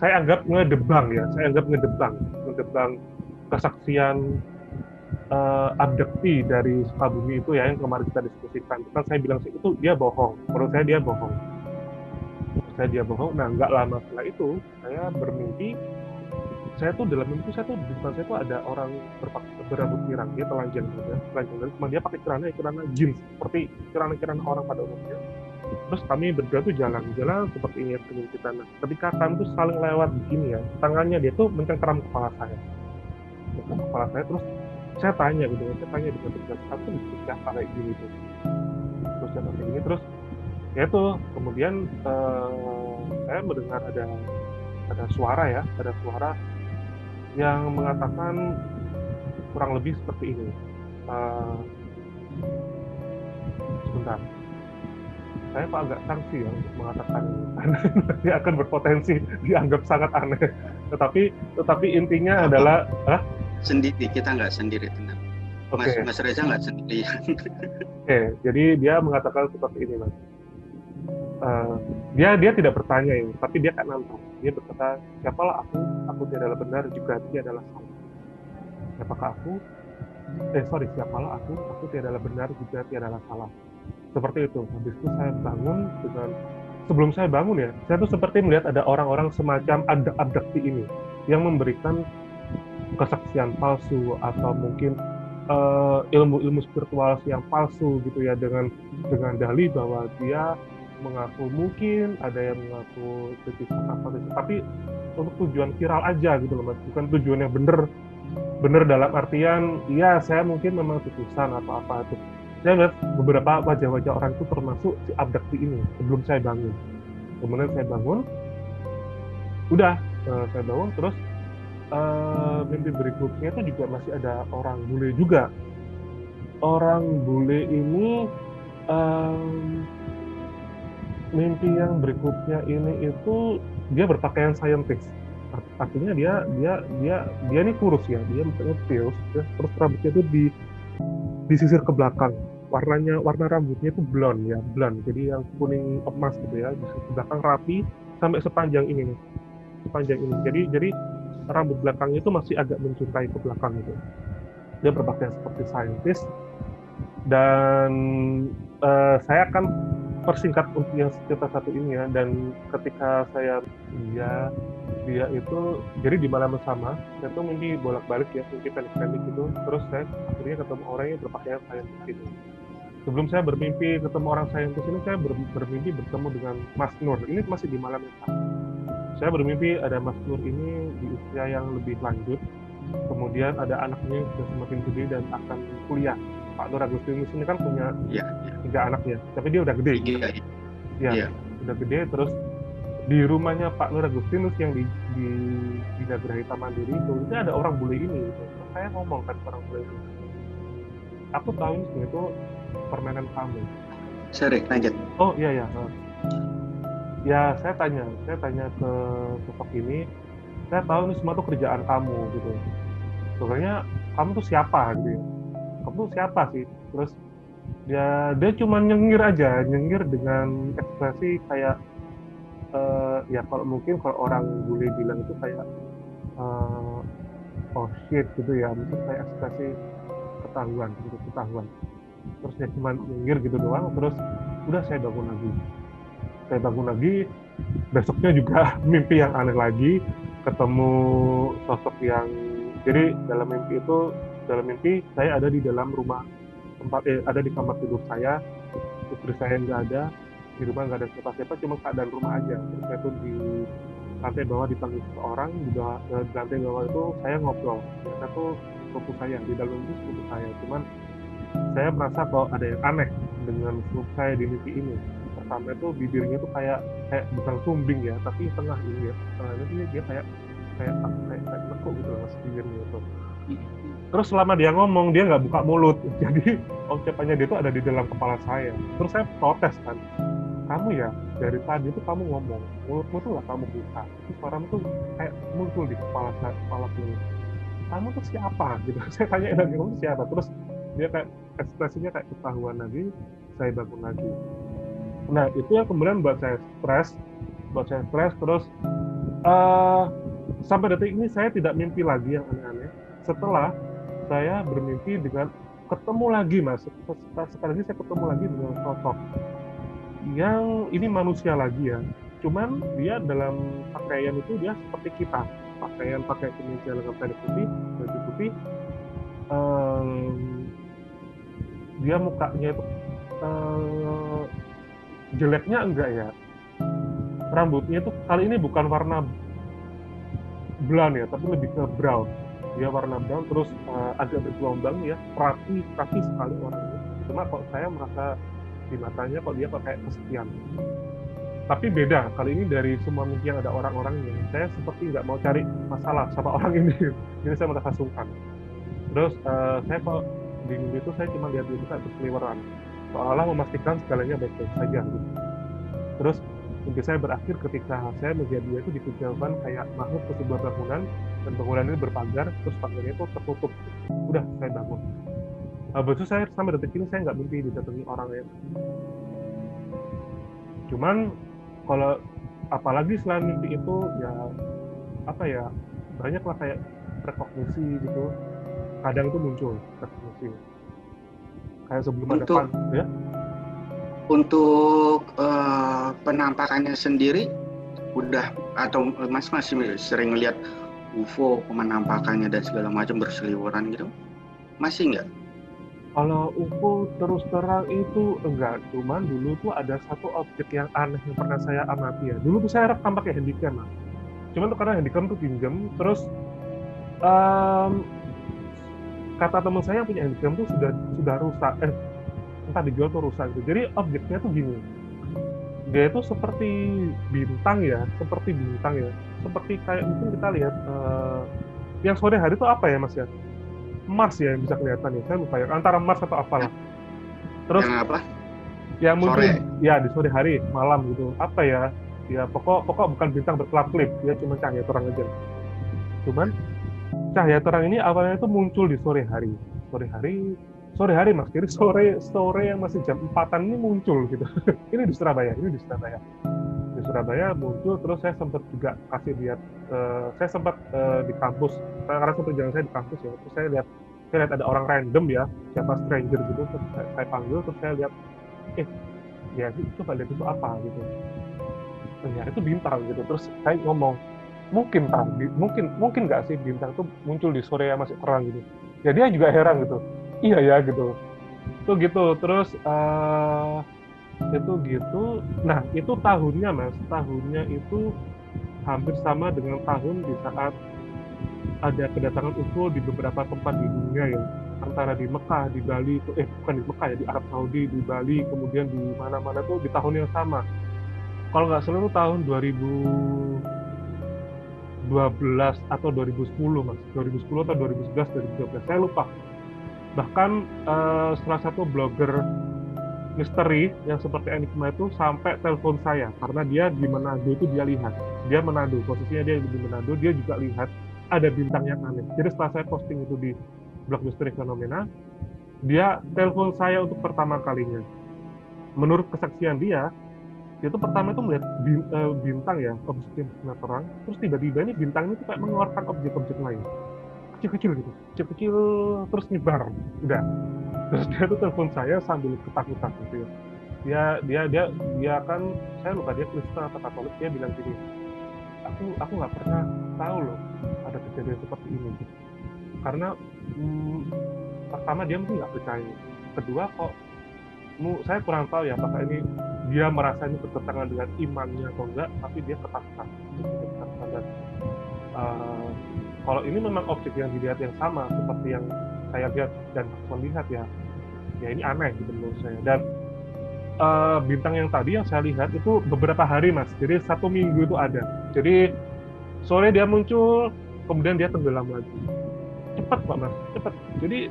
anggap ngedebang kesaksian abduksi dari Sukabumi itu ya, yang kemarin kita diskusikan. Kan saya bilang sih itu dia bohong, menurut saya dia bohong. Nah, nggak lama setelah itu saya bermimpi, saya tuh dalam mimpi saya tuh di depan saya tuh ada orang berambut pirang, dia telanjang gitu ya, dan cuma dia pakai celana jeans seperti celana orang pada umumnya. Terus kami berdua tuh jalan seperti ini ya, kita. Nah, ketika kami tuh saling lewat begini ya, tangannya dia tuh mencengkeram kepala saya, terus saya tanya dengan tegas, aku bisa siapa kayak gini tuh, terus siapa kayak gini, terus ya itu kemudian saya mendengar ada suara yang mengatakan kurang lebih seperti ini. Sebentar, saya kok agak sangsi ya untuk mengatakan ini karena dia akan berpotensi dianggap sangat aneh. Tetapi intinya adalah sendiri, kita nggak sendiri, tenang. Okay. Mas Reza nggak sendiri. Oke, jadi dia mengatakan seperti ini, Mas. Dia tidak bertanya ini, tapi dia kan nantang. Dia berkata, siapalah aku tidaklah benar juga dia adalah salah. Siapalah aku tidaklah benar juga dia adalah salah. Seperti itu. Habis itu saya bangun sebelum saya bangun ya, saya tuh seperti melihat ada orang-orang semacam abduksi ini yang memberikan kesaksian palsu atau mungkin ilmu spiritual yang palsu gitu ya, dengan dalih bahwa dia mengaku, mungkin ada yang mengaku tapi untuk tujuan viral aja gitu loh, Mas, bukan tujuan yang bener dalam artian ya saya mungkin memang titisan atau apa itu. Saya lihat beberapa wajah-wajah orang itu termasuk si abduksi ini sebelum saya bangun. Kemudian saya bangun, saya bangun terus mimpi berikutnya itu juga masih ada orang bule juga. Orang bule ini mimpi yang berikutnya ini itu dia berpakaian saintis. Artinya dia ini kurus ya, dia misalnya pills, terus rambutnya itu disisir ke belakang. Warna rambutnya itu blonde, jadi yang kuning emas gitu ya, disisir ke belakang rapi sampai sepanjang ini. Jadi rambut belakangnya itu masih agak menjuntai ke belakang gitu. Dia berpakaian seperti saintis, dan saya akan persingkat untuk yang cerita satu ini ya, dan ketika saya dia itu jadi di malam yang sama saya tuh mimpi bolak-balik ya, mimpi pendek-pendek gitu, terus saya akhirnya ketemu orang yang berpakaian saintis ini. Sebelum saya bermimpi ketemu orang saintis ini, saya bermimpi bertemu dengan Mas Nur. Ini masih di malam yang sama. Saya bermimpi ada Mas Nur ini di usia yang lebih lanjut, kemudian ada anaknya yang sudah semakin gede dan akan kuliah. Pak Nur Agustinus ini kan punya 3 anak ya, tapi dia udah gede. Iya. Udah gede. Terus di rumahnya Pak Nur Agustinus yang di Nagrahita Mandiri itu ada orang bule ini. Gitu. Terus saya ngomong kan orang bule ini, aku tahu ini itu permainan kamu. Sorry, lanjut. Oh iya. Ya, saya tanya ke sosok ini, saya tahu ini semua tuh kerjaan kamu gitu. Sebenarnya kamu tuh siapa gitu ya? Kamu tuh siapa sih? Terus dia cuma nyengir dengan ekspresi kayak ya kalau orang bule bilang itu kayak oh shit gitu ya, mungkin kayak ekspresi ketahuan. Terus dia cuma nyengir gitu doang, terus udah saya bangun lagi, besoknya juga mimpi yang aneh lagi, ketemu sosok yang, jadi dalam mimpi saya ada di dalam rumah ada di kamar tidur saya, istri saya nggak ada, di rumah nggak ada siapa-siapa, cuma keadaan rumah aja. Terus saya tuh di lantai bawah dipanggil seseorang, di lantai bawah itu saya ngobrol, ternyata tuh sepupu saya, di dalam itu sepupu saya, cuman saya merasa kok ada yang aneh dengan sepupu saya di mimpi ini. Pertama itu bibirnya tuh kayak bukan sumbing ya, tapi tengah ini ya, tengahnya dia kayak nekuk gitu loh, mas, bibirnya itu. Terus selama dia ngomong, dia nggak buka mulut, jadi ucapannya dia tuh ada di dalam kepala saya. Terus saya protes kan, kamu ya dari tadi tuh kamu ngomong, mulutmu tuh nggak kamu buka, terus suaramu tuh kayak muncul di kepala ini. Kamu tuh siapa gitu? Saya tanya lagi, kamu tuh siapa? Terus dia kayak ekspresinya kayak ketahuan lagi. Saya bangun lagi. Nah itu yang kemudian buat saya stres. Terus sampai detik ini saya tidak mimpi lagi yang aneh-aneh. Setelah saya bermimpi dengan ketemu lagi, mas, sekali lagi saya ketemu lagi dengan sosok yang ini manusia lagi ya, cuman dia dalam pakaian itu dia seperti kita, pakai kemeja lengan pendek putih, baju putih, dia mukanya itu jeleknya enggak ya, rambutnya itu kali ini bukan warna blonde ya, tapi lebih ke brown. Dia warna brown, terus agak bergelombang ya, rapi sekali orangnya. Cuma kok saya merasa di matanya kok dia kayak kesepian. Tapi beda, kali ini dari semua mimpi yang ada orang-orangnya, saya seperti nggak mau cari masalah sama orang ini. Jadi saya merasa sungkan. Terus saya kok di mimpi itu saya cuma lihat dia kayak berseliweran, seolah memastikan segalanya baik-baik saja gitu. Terus mimpi saya berakhir ketika saya melihat dia itu dikucilkan kayak makhluk ke sebuah bangunan, dan bangunan ini berpagar, terus pagarnya itu tertutup. Udah, saya bangun. Betul, saya sampai detik ini saya nggak mimpi didatangi orang ya. Cuman kalau apalagi selain mimpi itu ya apa ya, banyak lah kayak rekognisi gitu. Kadang itu muncul rekognisi. Kayak sebelum ada ya. Untuk penampakannya sendiri udah, atau Mas masih sering lihat UFO, penampakannya dan segala macam berseliweran gitu, masih nggak? Kalau UFO terus terang itu enggak, cuman dulu tuh ada satu objek yang aneh yang pernah saya amati ya. Dulu tuh saya rekam pakai handycam, lah. Cuman tuh karena handycam tuh pinjam, terus kata teman saya yang punya handycam tuh sudah rusak, entah dijual tuh rusak gitu. Jadi objeknya tuh gini, dia itu seperti bintang ya, seperti kayak mungkin kita lihat yang sore hari itu apa ya mas ya, Mars ya yang bisa kelihatan ya, saya lupa ya, antara Mars atau apalah. Terus yang apa? Yang muncul sore. Ya di sore hari, malam gitu, apa ya, ya pokok bukan bintang berkelap-kelip, dia cuma cahaya terang aja. Cuman cahaya terang ini awalnya itu muncul di sore hari mas, jadi sore yang masih jam 4-an ini muncul gitu. Ini di Surabaya muncul. Terus saya sempat juga kasih lihat, saya sempat di kampus, karena perjalanan saya di kampus ya, terus saya lihat ada orang random ya, siapa stranger gitu, terus saya panggil, terus saya lihat ya coba lihat itu apa gitu. Ternyata itu bintang gitu. Terus saya ngomong, mungkin nggak sih bintang tuh muncul di sore yang masih terang gitu. Ya dia juga heran gitu. Iya ya gitu. Itu gitu. Terus itu gitu. Nah itu tahunnya mas, tahunnya itu hampir sama dengan tahun di saat ada kedatangan UFO di beberapa tempat di dunia ya, antara di Mekah, di Bali, bukan di Mekah ya, di Arab Saudi, di Bali, kemudian di mana-mana tuh di tahun yang sama. Kalau nggak salah itu tahun 2012 atau 2010 mas, 2010 atau 2011, 2012, saya lupa. Bahkan salah satu blogger misteri yang seperti Enigma itu sampai telepon saya karena dia di Manado itu dia lihat, dia Manado, posisinya dia di Manado, dia juga lihat ada bintang yang aneh. Jadi setelah saya posting itu di blog misteri fenomena, dia telepon saya untuk pertama kalinya. Menurut kesaksian dia itu pertama itu melihat bintang ya, objek yang terang, terus tiba-tiba ini bintang ini tuh kayak mengeluarkan objek-objek lain, kecil-kecil gitu, kecil-kecil terus nyebar, udah. Terus dia tuh telepon saya sambil ketakutan gitu ya. Dia kan, saya lupa dia Kristen atau Katolik, dia bilang gini, aku nggak pernah tahu loh ada kejadian seperti ini gitu. Karena pertama dia mungkin nggak percaya, kedua kok saya kurang tahu ya apakah ini dia merasa ini bertentangan dengan imannya atau enggak, tapi dia ketakutan. Dan kalau ini memang objek yang dilihat yang sama seperti yang saya lihat dan melihat ya ini aneh gitu menurut saya. Dan bintang yang tadi yang saya lihat itu beberapa hari mas, jadi 1 minggu itu ada. Jadi sore dia muncul, kemudian dia tenggelam lagi. Cepat pak mas, cepat. Jadi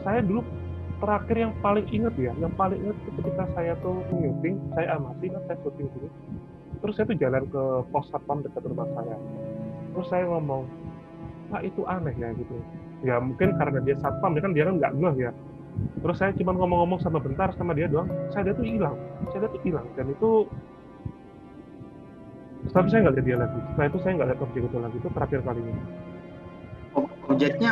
saya dulu terakhir yang paling ingat itu ketika saya tuh syuting, saya amati kan saya syuting dulu. Terus saya tuh jalan ke pos satpam dekat rumah saya. Terus saya ngomong, Pak itu aneh ya gitu. Ya mungkin karena dia satpam, dia kan nggak ngeh ya. Terus saya cuma ngomong-ngomong bentar sama dia doang, saya tuh hilang. Dan itu, tapi saya nggak lihat dia lagi. Setelah itu saya nggak lihat objek itu lagi, itu terakhir kalinya. Objeknya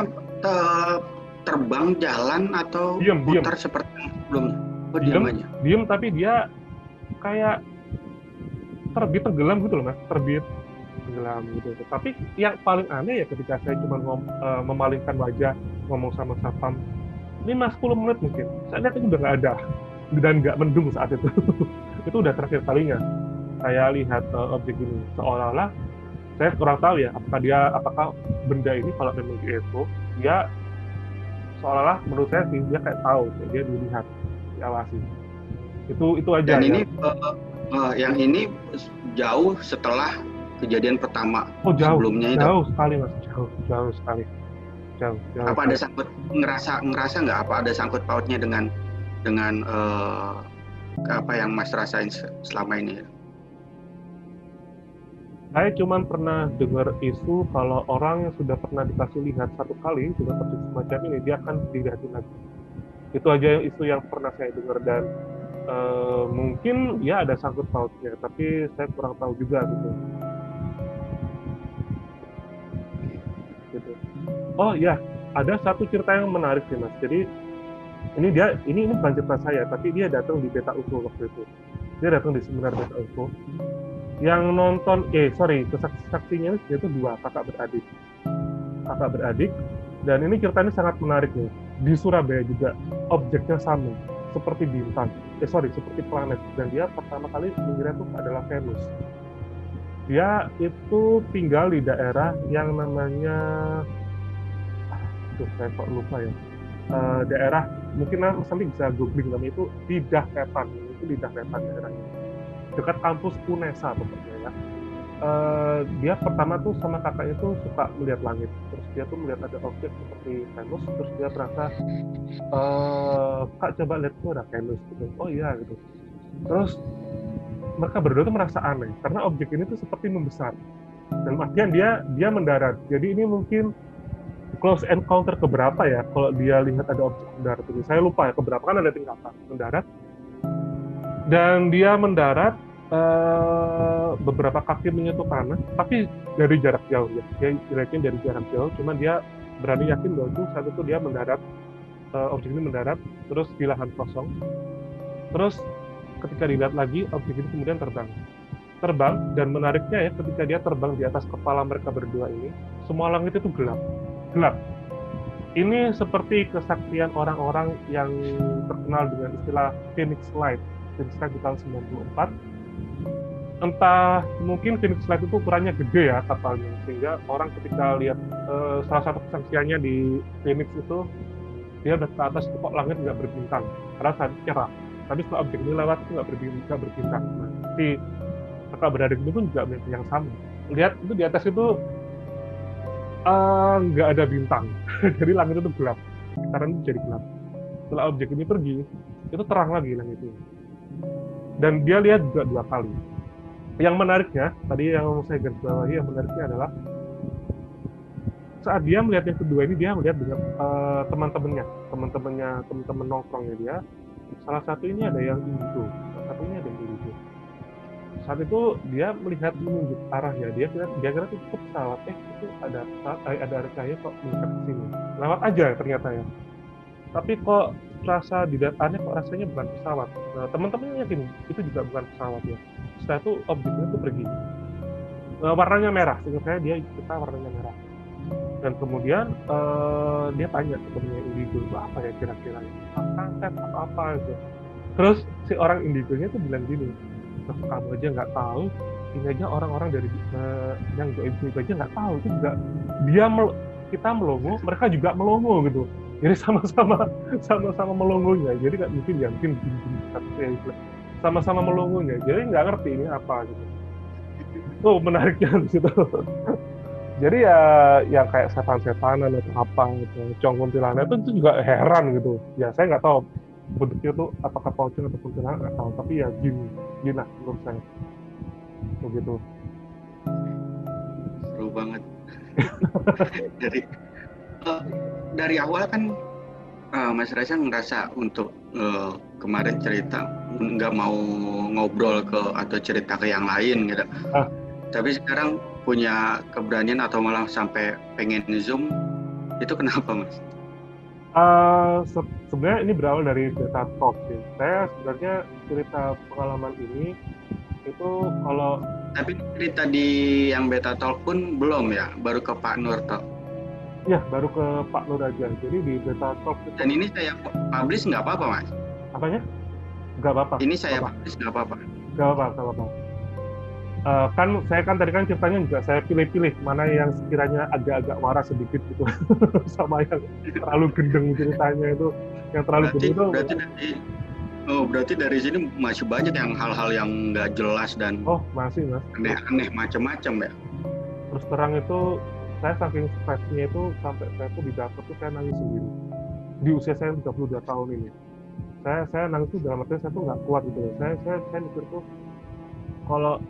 terbang, jalan, atau putar seperti sebelumnya? Diem, tapi dia kayak terbit tenggelam gitu loh mas, tenggelam gitu. Tapi yang paling aneh ya ketika saya cuma memalingkan wajah ngomong sama satpam 5-10 menit mungkin, saya lihat itu udah nggak ada dan nggak mendung saat itu. Itu udah terakhir kalinya saya lihat objek ini. Seolah-olah saya kurang tahu ya apakah benda ini kalau memang UFO dia seolah-olah menurut saya sih dia kayak tahu, dia dilihat, diawasi. Itu aja. Dan ini yang ini jauh setelah kejadian pertama. Sebelumnya itu jauh sekali mas, jauh sekali. Apa ada sangkut ngerasa nggak apa ada sangkut pautnya dengan apa yang mas rasain selama ini? Saya cuma pernah dengar isu kalau orang yang sudah pernah dikasih lihat 1 kali sudah terjadi semacam ini, dia akan dilihatin lagi. Itu aja isu yang pernah saya dengar, dan mungkin ya ada sangkut pautnya, tapi saya kurang tahu juga gitu. Oh ya, ada satu cerita yang menarik sih mas. Jadi ini bukan cerita saya, tapi dia datang di Beta UFO waktu itu. Dia datang di seminar Beta UFO. Yang nonton, saksinya itu 2 kakak beradik, dan ini ceritanya sangat menarik nih. Di Surabaya juga objeknya sama, seperti bintang, seperti planet, dan dia pertama kali mengira itu adalah Venus. Dia itu tinggal di daerah yang namanya, saya kok lupa ya, daerah mungkin nanti bisa googling namanya, itu Lidah Wetan daerahnya, dekat kampus UNESA pokoknya ya. Dia pertama tuh sama kakaknya tuh suka melihat langit, terus dia tuh melihat ada objek seperti Venus, terus dia merasa Kak coba lihat tuh ada Venus gitu. Oh iya gitu. Terus mereka berdua tuh merasa aneh karena objek ini tuh seperti membesar, dalam artian dia mendarat. Jadi ini mungkin close encounter keberapa ya kalau dia lihat ada objek mendarat ini, saya lupa ya keberapa, kan ada tingkatan mendarat. Dan dia mendarat beberapa kaki menyentuh tanah, tapi dari jarak jauh ya. Dia lihatnya dari jarak jauh, cuman dia berani yakin bahwa itu saat itu dia mendarat, objek ini mendarat terus di lahan kosong, terus ketika dilihat lagi objek itu kemudian terbang, dan menariknya ya, ketika dia terbang di atas kepala mereka berdua ini, semua langit itu gelap. Ini seperti kesaktian orang-orang yang terkenal dengan istilah Phoenix Light di tahun 94. Entah mungkin Phoenix Light itu ukurannya gede ya kapalnya, sehingga orang ketika lihat salah satu kesaksiannya di Phoenix itu, dia udah ke atas itu kok langit nggak berbintang, karena saat cerah. Tapi setelah objek ini lewat itu nggak berbintang. Nah, si kakak beradik itu pun juga mimpi yang sama. Lihat itu di atas itu nggak ada bintang, jadi langit itu gelap. Karena itu jadi gelap. Setelah objek ini pergi, itu terang lagi langit itu. Dan dia lihat juga 2 kali. Yang menariknya, tadi yang saya garis bawahi, yang menariknya adalah saat dia melihat yang kedua ini, dia melihat dengan teman-teman nongkrongnya dia. Salah satu ini ada yang indigo, Saat itu dia melihat menunjuk arahnya, dia kira itu pesawat, itu ada cahaya kok mendekat ke sini. Lewat aja ternyata ya. Tapi kok rasa di datanya kok rasanya bukan pesawat. Nah, teman-temannya yakin itu juga bukan pesawat ya. Setelah itu objeknya itu pergi. Warnanya merah, seingat saya kita warnanya merah. Dan kemudian dia tanya ke temennya indigo, itu apa ya kira-kira? Santet atau apa gitu. Terus si orang indigonya tuh bilang gini, kamu aja nggak tahu, ini aja orang-orang dari yang goib aja nggak tahu, itu juga kita melongo, mereka juga melongo gitu. Jadi sama-sama melongonya. Jadi nggak mungkin sama-sama melongonya. Jadi nggak ngerti ini apa gitu. Itu menariknya di situ. Jadi ya yang kayak setan-setanan atau apa gitu, cong kuntilanak itu juga heran gitu. Ya saya nggak tahu bentuknya itu apakah pocong atau kuntilanak, nggak tahu. Tapi ya gini lah menurut saya. Begitu. Seru banget. Dari awal kan Mas Reza ngerasa untuk kemarin cerita nggak mau ngobrol atau cerita ke yang lain gitu. Tapi sekarang punya keberanian atau malah sampai pengen Zoom, itu kenapa Mas? Sebenarnya ini berawal dari Beta Talk sih. Saya sebenarnya cerita pengalaman ini itu kalau... Tapi cerita di yang Beta Talk pun belum ya? Baru ke Pak Nur toh? Ya, baru ke Pak Nur aja. Jadi di Beta Talk itu... Dan ini saya publish nggak apa-apa Mas? Apanya? Nggak apa-apa. Ini saya publish nggak apa-apa? Nggak apa-apa. Kan saya tadi ceritanya juga saya pilih-pilih mana yang sekiranya agak-agak waras sedikit gitu sama yang terlalu gendeng ceritanya itu. Yang terlalu gendeng itu berarti dari sini masih banyak yang hal-hal yang nggak jelas dan masih Mas, aneh-aneh macam-macam ya. Terus terang itu saya saking stresnya itu sampai saya tuh di dapur tuh saya nangis sendiri di usia saya 32 tahun ini. Saya nangis tuh dalam artinya saya tuh nggak kuat gitu. Saya mikir tuh kalau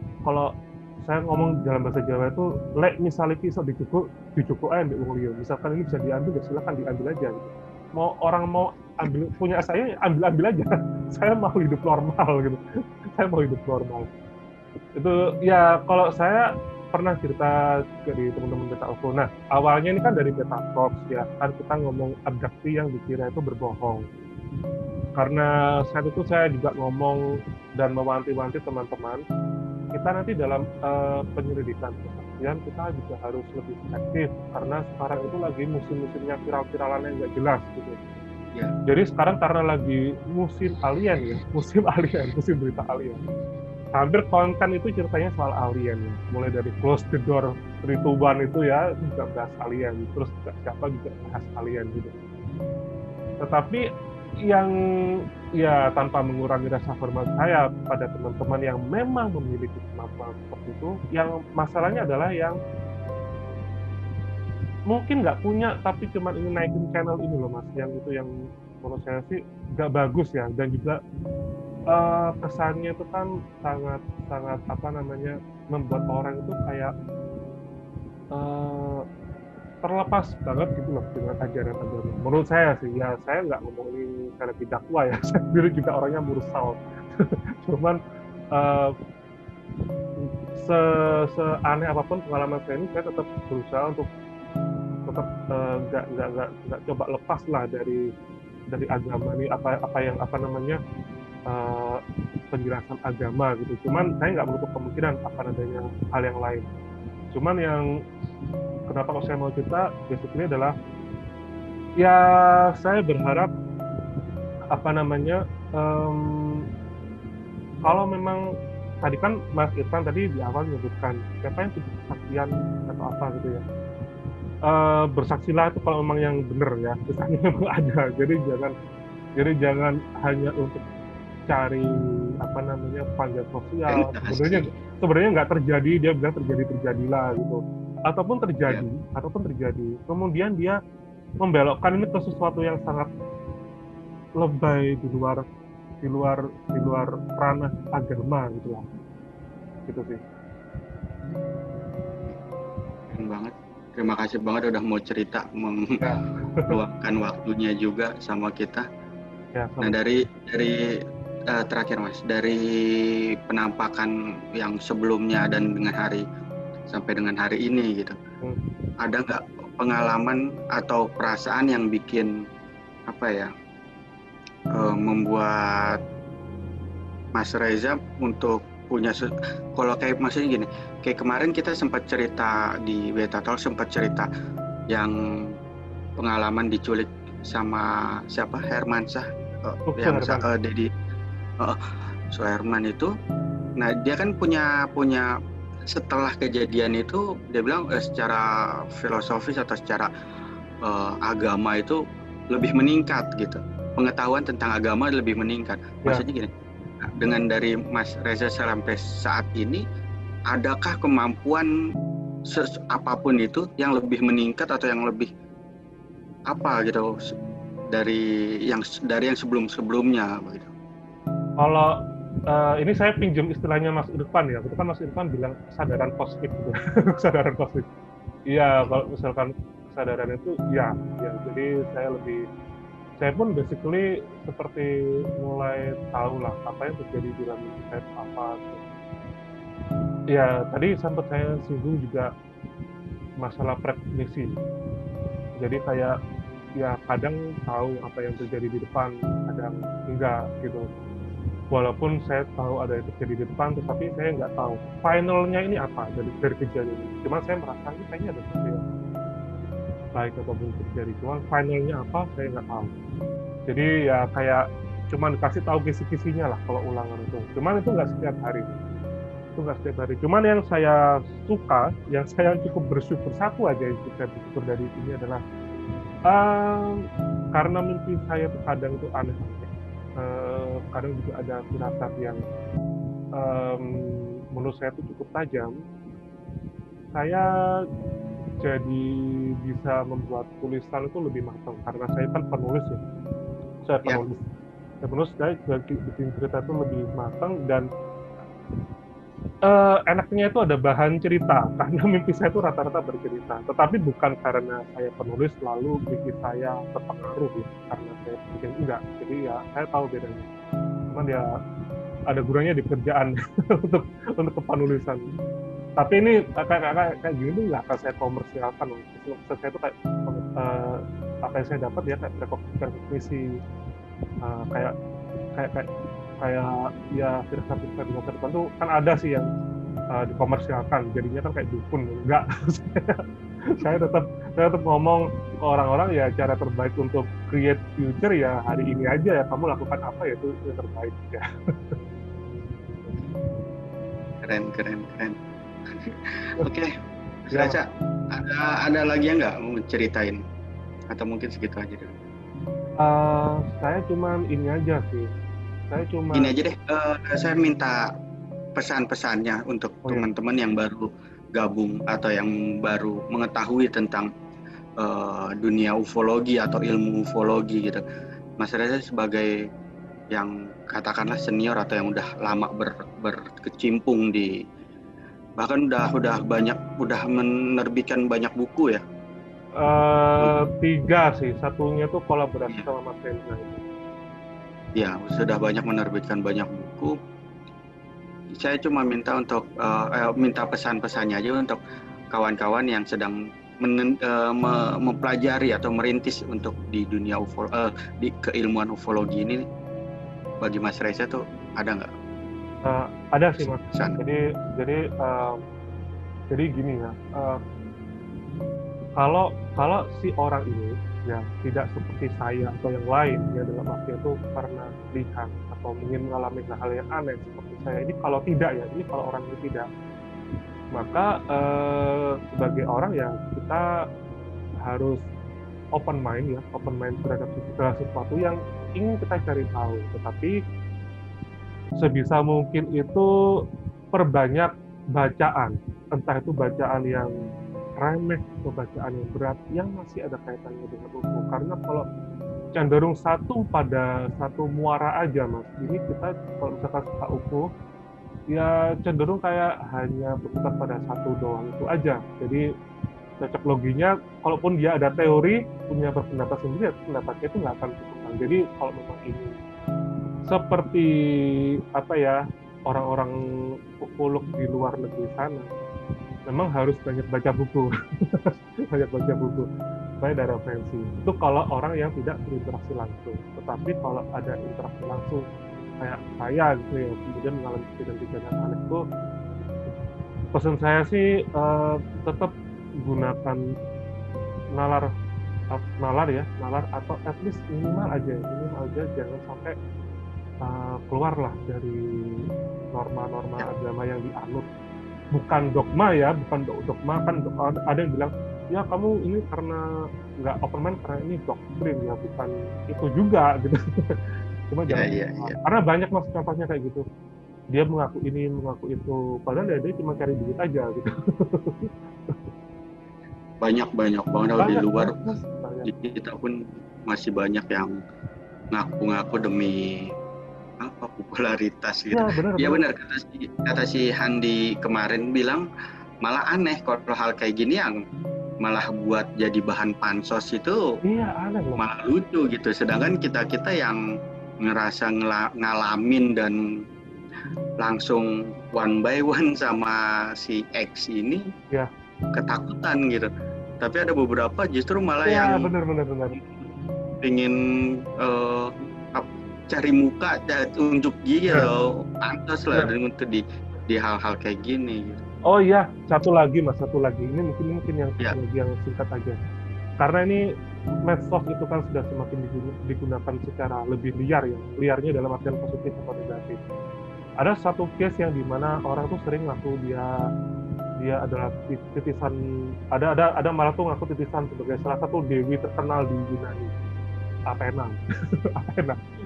saya ngomong dalam bahasa Jawa itu, lek misalnya kisah dicukuk aja di wong liya. Misalkan ini bisa diambil, ya silakan diambil aja. Gitu. Orang mau ambil punya saya, ambil aja. Saya mau hidup normal gitu. Saya mau hidup normal. Itu ya kalau saya pernah cerita dari teman-teman Beta UFO. Nah awalnya ini kan dari Beta Talks ya, kan kita ngomong abduksi yang dikira itu berbohong. Karena saat itu saya juga ngomong dan mewanti-wanti teman-teman, kita nanti dalam penyelidikan kesaksian kita juga harus lebih aktif karena sekarang itu lagi musim-musimnya viral-viralan yang nggak jelas gitu. Ya. Jadi sekarang karena lagi musim berita alien. Hampir konten itu ceritanya soal alien ya. Mulai dari Close the Door 321 itu ya, itu juga bahas alien. Terus siapa juga bahas alien gitu. Tetapi yang ya tanpa mengurangi rasa hormat saya pada teman-teman yang memang memiliki kemampuan seperti itu, yang masalahnya adalah yang mungkin nggak punya tapi cuma ingin naikin channel ini loh Mas, yang itu yang menurut saya sih nggak bagus ya, dan juga kesannya itu kan sangat membuat orang itu kayak terlepas banget gitu loh dengan ajaran agama. Menurut saya sih, ya saya nggak ngomongin karena tidak tua ya, saya sendiri juga orangnya mursal. Cuman seaneh apapun pengalaman saya ini, saya tetap berusaha untuk tetap nggak coba lepas lah dari agama nih, apa namanya penjelasan agama gitu. Cuman saya nggak menutup kemungkinan akan adanya hal yang lain. Cuman yang kenapa kok saya mau cerita basically adalah ya saya berharap apa namanya kalau memang tadi kan Mas Irfan tadi di awal menyebutkan siapa yang punya kesaksian atau apa gitu ya, bersaksilah itu kalau memang yang benar ya, kesannya memang ada. Jadi jangan hanya untuk cari apa namanya panggilan sosial. Sebenarnya nggak terjadi, dia bilang terjadilah gitu, ataupun terjadi kemudian dia membelokkan ini ke sesuatu yang sangat lebay di luar ranah agama gitu lah, gitu sih. Keren banget, terima kasih banget udah mau cerita, meluangkan waktunya juga sama kita. Nah dari terakhir Mas, dari penampakan yang sebelumnya dan dengan sampai dengan hari ini gitu, ada nggak pengalaman atau perasaan yang bikin membuat Mas Reza untuk punya, kalau kayak maksudnya gini, kayak kemarin kita sempat cerita di Beta Talk, sempat cerita yang pengalaman diculik sama siapa, Hermansyah, yang Dedi Suherman itu. Nah dia kan punya setelah kejadian itu dia bilang secara filosofis atau secara agama itu lebih meningkat gitu, pengetahuan tentang agama lebih meningkat. Maksudnya gini, dengan dari Mas Reza sampai saat ini, adakah kemampuan apapun itu yang lebih meningkat atau yang lebih apa gitu dari yang sebelumnya begitu? Kalau ini saya pinjam istilahnya Mas Irfan ya, itu kan Mas Irfan bilang kesadaran kosmik gitu. Kesadaran kosmik. Iya, kalau misalkan kesadaran itu ya, jadi saya pun basically seperti mulai tahu lah apa yang terjadi di dalam diri saya itu apa gitu. Ya tadi sempat saya singgung juga masalah prekognisi. Jadi kayak ya kadang tahu apa yang terjadi di depan, kadang enggak gitu. Walaupun saya tahu ada yang terjadi di depan, tetapi saya nggak tahu finalnya ini apa dari kejadian ini. Cuma saya merasa ini kayaknya ada sesuatu yang baik ataupun terjadi. Cuma finalnya apa saya nggak tahu. Jadi ya kayak cuma dikasih tahu kisi-kisinya lah kalau ulangan itu. Cuman itu nggak setiap hari. Cuman yang saya suka, yang saya cukup bersyukur, satu aja yang saya bersyukur dari ini adalah karena mimpi saya kadang itu aneh-aneh. Kadang juga ada firasat yang menurut saya itu cukup tajam. Saya jadi bisa membuat tulisan itu lebih matang karena saya kan penulis ya. Saya bikin cerita itu lebih matang dan enaknya itu ada bahan cerita karena mimpi saya itu rata-rata bercerita, tetapi bukan karena saya penulis lalu mimpi saya terpengaruh ya, karena saya bikin enggak. Jadi ya saya tahu bedanya. Cuman ya ada gunanya di pekerjaan untuk kepenulisan. Tapi ini kayak gini tuh nggak akan saya komersialkan. Maksud saya itu kayak apa yang saya dapat ya kayak rekognisi kayak ya firasat-firasat di masa depan tuh kan ada sih yang dikomersialkan, jadinya kan kayak dukun. Enggak. saya tetap ngomong ke orang-orang ya cara terbaik untuk create future ya hari ini aja ya, kamu lakukan apa ya itu yang terbaik ya. Keren. Oke. Raca, ada lagi yang nggak mau ceritain atau mungkin segitu aja dulu? Saya cuman ini aja sih. Ini aja deh, saya minta pesan-pesannya untuk teman-teman yang baru gabung atau yang baru mengetahui tentang dunia ufologi atau ilmu ufologi gitu. Mas Reza sebagai yang katakanlah senior atau yang udah lama berkecimpung di, bahkan udah menerbitkan banyak buku ya. 3 sih, satunya tuh kolaborasi sama Mas Reza. Ya, sudah banyak menerbitkan banyak buku. Saya cuma minta untuk minta pesan-pesannya aja untuk kawan-kawan yang sedang mempelajari atau merintis untuk di dunia di keilmuan ufologi ini, bagi Mas Reza tuh ada nggak? Ada sih Mas. Jadi gini ya, kalau si orang ini ya tidak seperti saya atau yang lain ya dalam arti itu karena lihat atau ingin mengalami hal yang aneh seperti saya ini, kalau tidak ya, ini kalau orang ini tidak, maka sebagai orang ya kita harus open mind terhadap segala sesuatu yang ingin kita cari tahu. Tetapi sebisa mungkin itu perbanyak bacaan, entah itu bacaan yang remeh atau bacaan yang berat yang masih ada kaitannya dengan UFO. Karena kalau cenderung pada satu muara aja Mas, ini kita kalau misalkan suka UFO ya cenderung kayak hanya berputar pada satu doang itu aja. Jadi cocok loginya, kalaupun dia ada teori, punya berpendapat sendiri, pendapatnya itu nggak akan cukup. Jadi kalau memang ini seperti orang-orang ufolog di luar negeri sana, memang harus banyak baca buku, supaya ada referensi. Itu kalau orang yang tidak berinteraksi langsung. Tetapi kalau ada interaksi langsung, kayak saya gitu ya, kemudian mengalami kejadian-kejadian aneh itu, pesan saya sih tetap gunakan nalar atau at least minimal aja jangan sampai keluarlah dari norma-norma agama yang dianut. Bukan dogma kan ada yang bilang ya kamu ini karena nggak open mind karena ini doktrin, ya bukan itu juga gitu. Cuma jangan karena banyak Mas contohnya kayak gitu, dia mengaku ini mengaku itu, padahal dia cuma cari duit aja gitu. banyak banget di luar banyak. Kita pun masih banyak yang ngaku-ngaku demi popularitas gitu. Ya benar kata si Handi kemarin bilang, malah aneh kalau hal kayak gini yang malah buat jadi bahan pansos itu. Iya, aneh loh. Malah lucu gitu. Sedangkan kita yang ngerasa ngalamin dan langsung one by one sama si X ini ketakutan gitu. Tapi ada beberapa justru malah yang benar. ingin cari muka dan unjuk gila, pantas lah untuk di hal-hal kayak gini gitu. Oh iya, satu lagi ini mungkin yang singkat aja. Karena ini medsos itu kan sudah semakin digunakan secara lebih liar ya. Liarnya dalam artian positif atau negatif. Ada satu case yang dimana orang tuh sering ngaku dia adalah titisan, ada malah tuh ngaku titisan sebagai salah satu dewi terkenal di Yunani, Athena.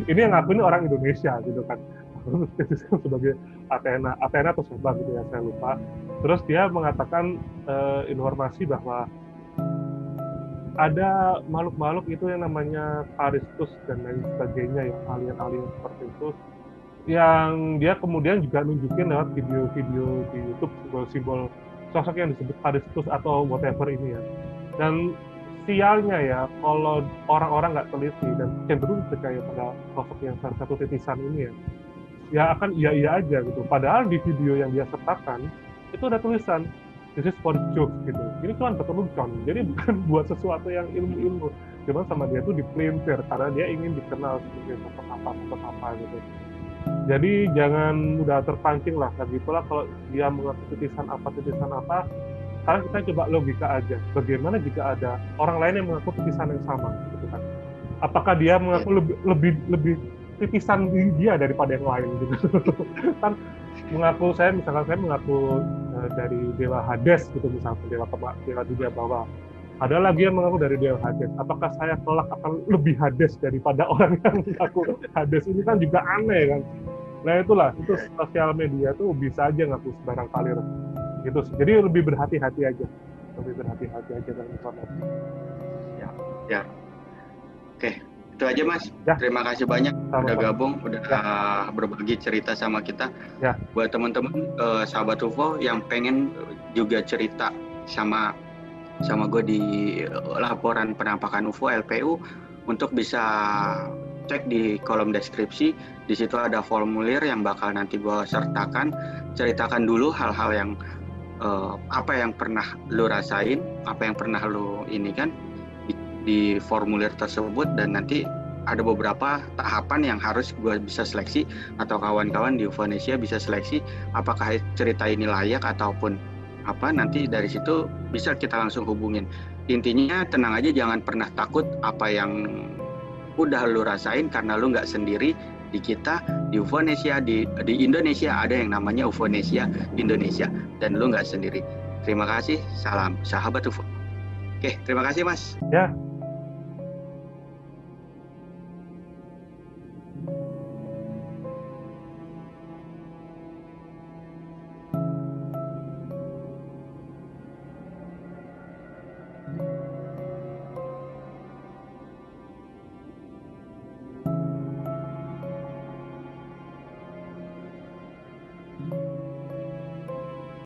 Ini yang ngaku ini orang Indonesia gitu kan. Titisan sebagai Athena atau siapa gitu ya, saya lupa. Terus dia mengatakan informasi bahwa ada makhluk-makhluk itu yang namanya Aristus dan lain sebagainya, yang alien-alien seperti itu, yang dia kemudian juga nunjukin lewat video-video di YouTube simbol-simbol sosok yang disebut Aristus atau whatever ini ya. Dan sialnya ya, kalau orang-orang nggak teliti dan cenderung percaya pada sosok yang salah satu titisan ini ya akan iya aja gitu. Padahal di video yang dia sertakan itu ada tulisan this is for jokes gitu. Ini cuma lelucon, jadi bukan buat sesuatu yang ilmu-ilmu. Cuma sama dia tuh dipelintir karena dia ingin dikenal sebagai sosok apa gitu. Jadi jangan mudah terpancing lah. Lagi pula kalau dia mengaku titisan apa, sekarang kita coba logika aja. Bagaimana jika ada orang lain yang mengaku titisan yang sama, gitu kan? Apakah dia mengaku lebih titisan dia daripada yang lain gitu? Kan saya mengaku dari Dewa Hades gitu, misalnya Dewa dunia bawah. Ada lagi yang mengaku dari Dewa Hades. Apakah saya kelak akan lebih Hades daripada orang yang mengaku Hades? Ini kan juga aneh kan. Nah itu sosial media tuh bisa aja ngaku sembarang kalir gitu. Jadi lebih berhati-hati aja dalam informasi. Ya. Oke. Itu aja Mas. Terima kasih banyak udah gabung, udah berbagi cerita sama kita. Buat teman-teman sahabat UFO yang pengen juga cerita sama gue di laporan penampakan UFO LPU, untuk bisa cek di kolom deskripsi. Di situ ada formulir yang bakal nanti gue sertakan. Ceritakan dulu hal-hal yang apa yang pernah lu rasain, apa yang pernah lu ini kan di formulir tersebut, dan nanti ada beberapa tahapan yang harus gue bisa seleksi atau kawan-kawan di Ufonesia bisa seleksi apakah cerita ini layak ataupun apa. Nanti dari situ bisa kita langsung hubungin. Intinya tenang aja, jangan pernah takut apa yang udah lu rasain, karena lu nggak sendiri. Di kita di Ufonesia di Indonesia ada yang namanya Ufonesia Indonesia, dan lu nggak sendiri. Terima kasih, salam sahabat UFO. Oke, terima kasih Mas. Ya,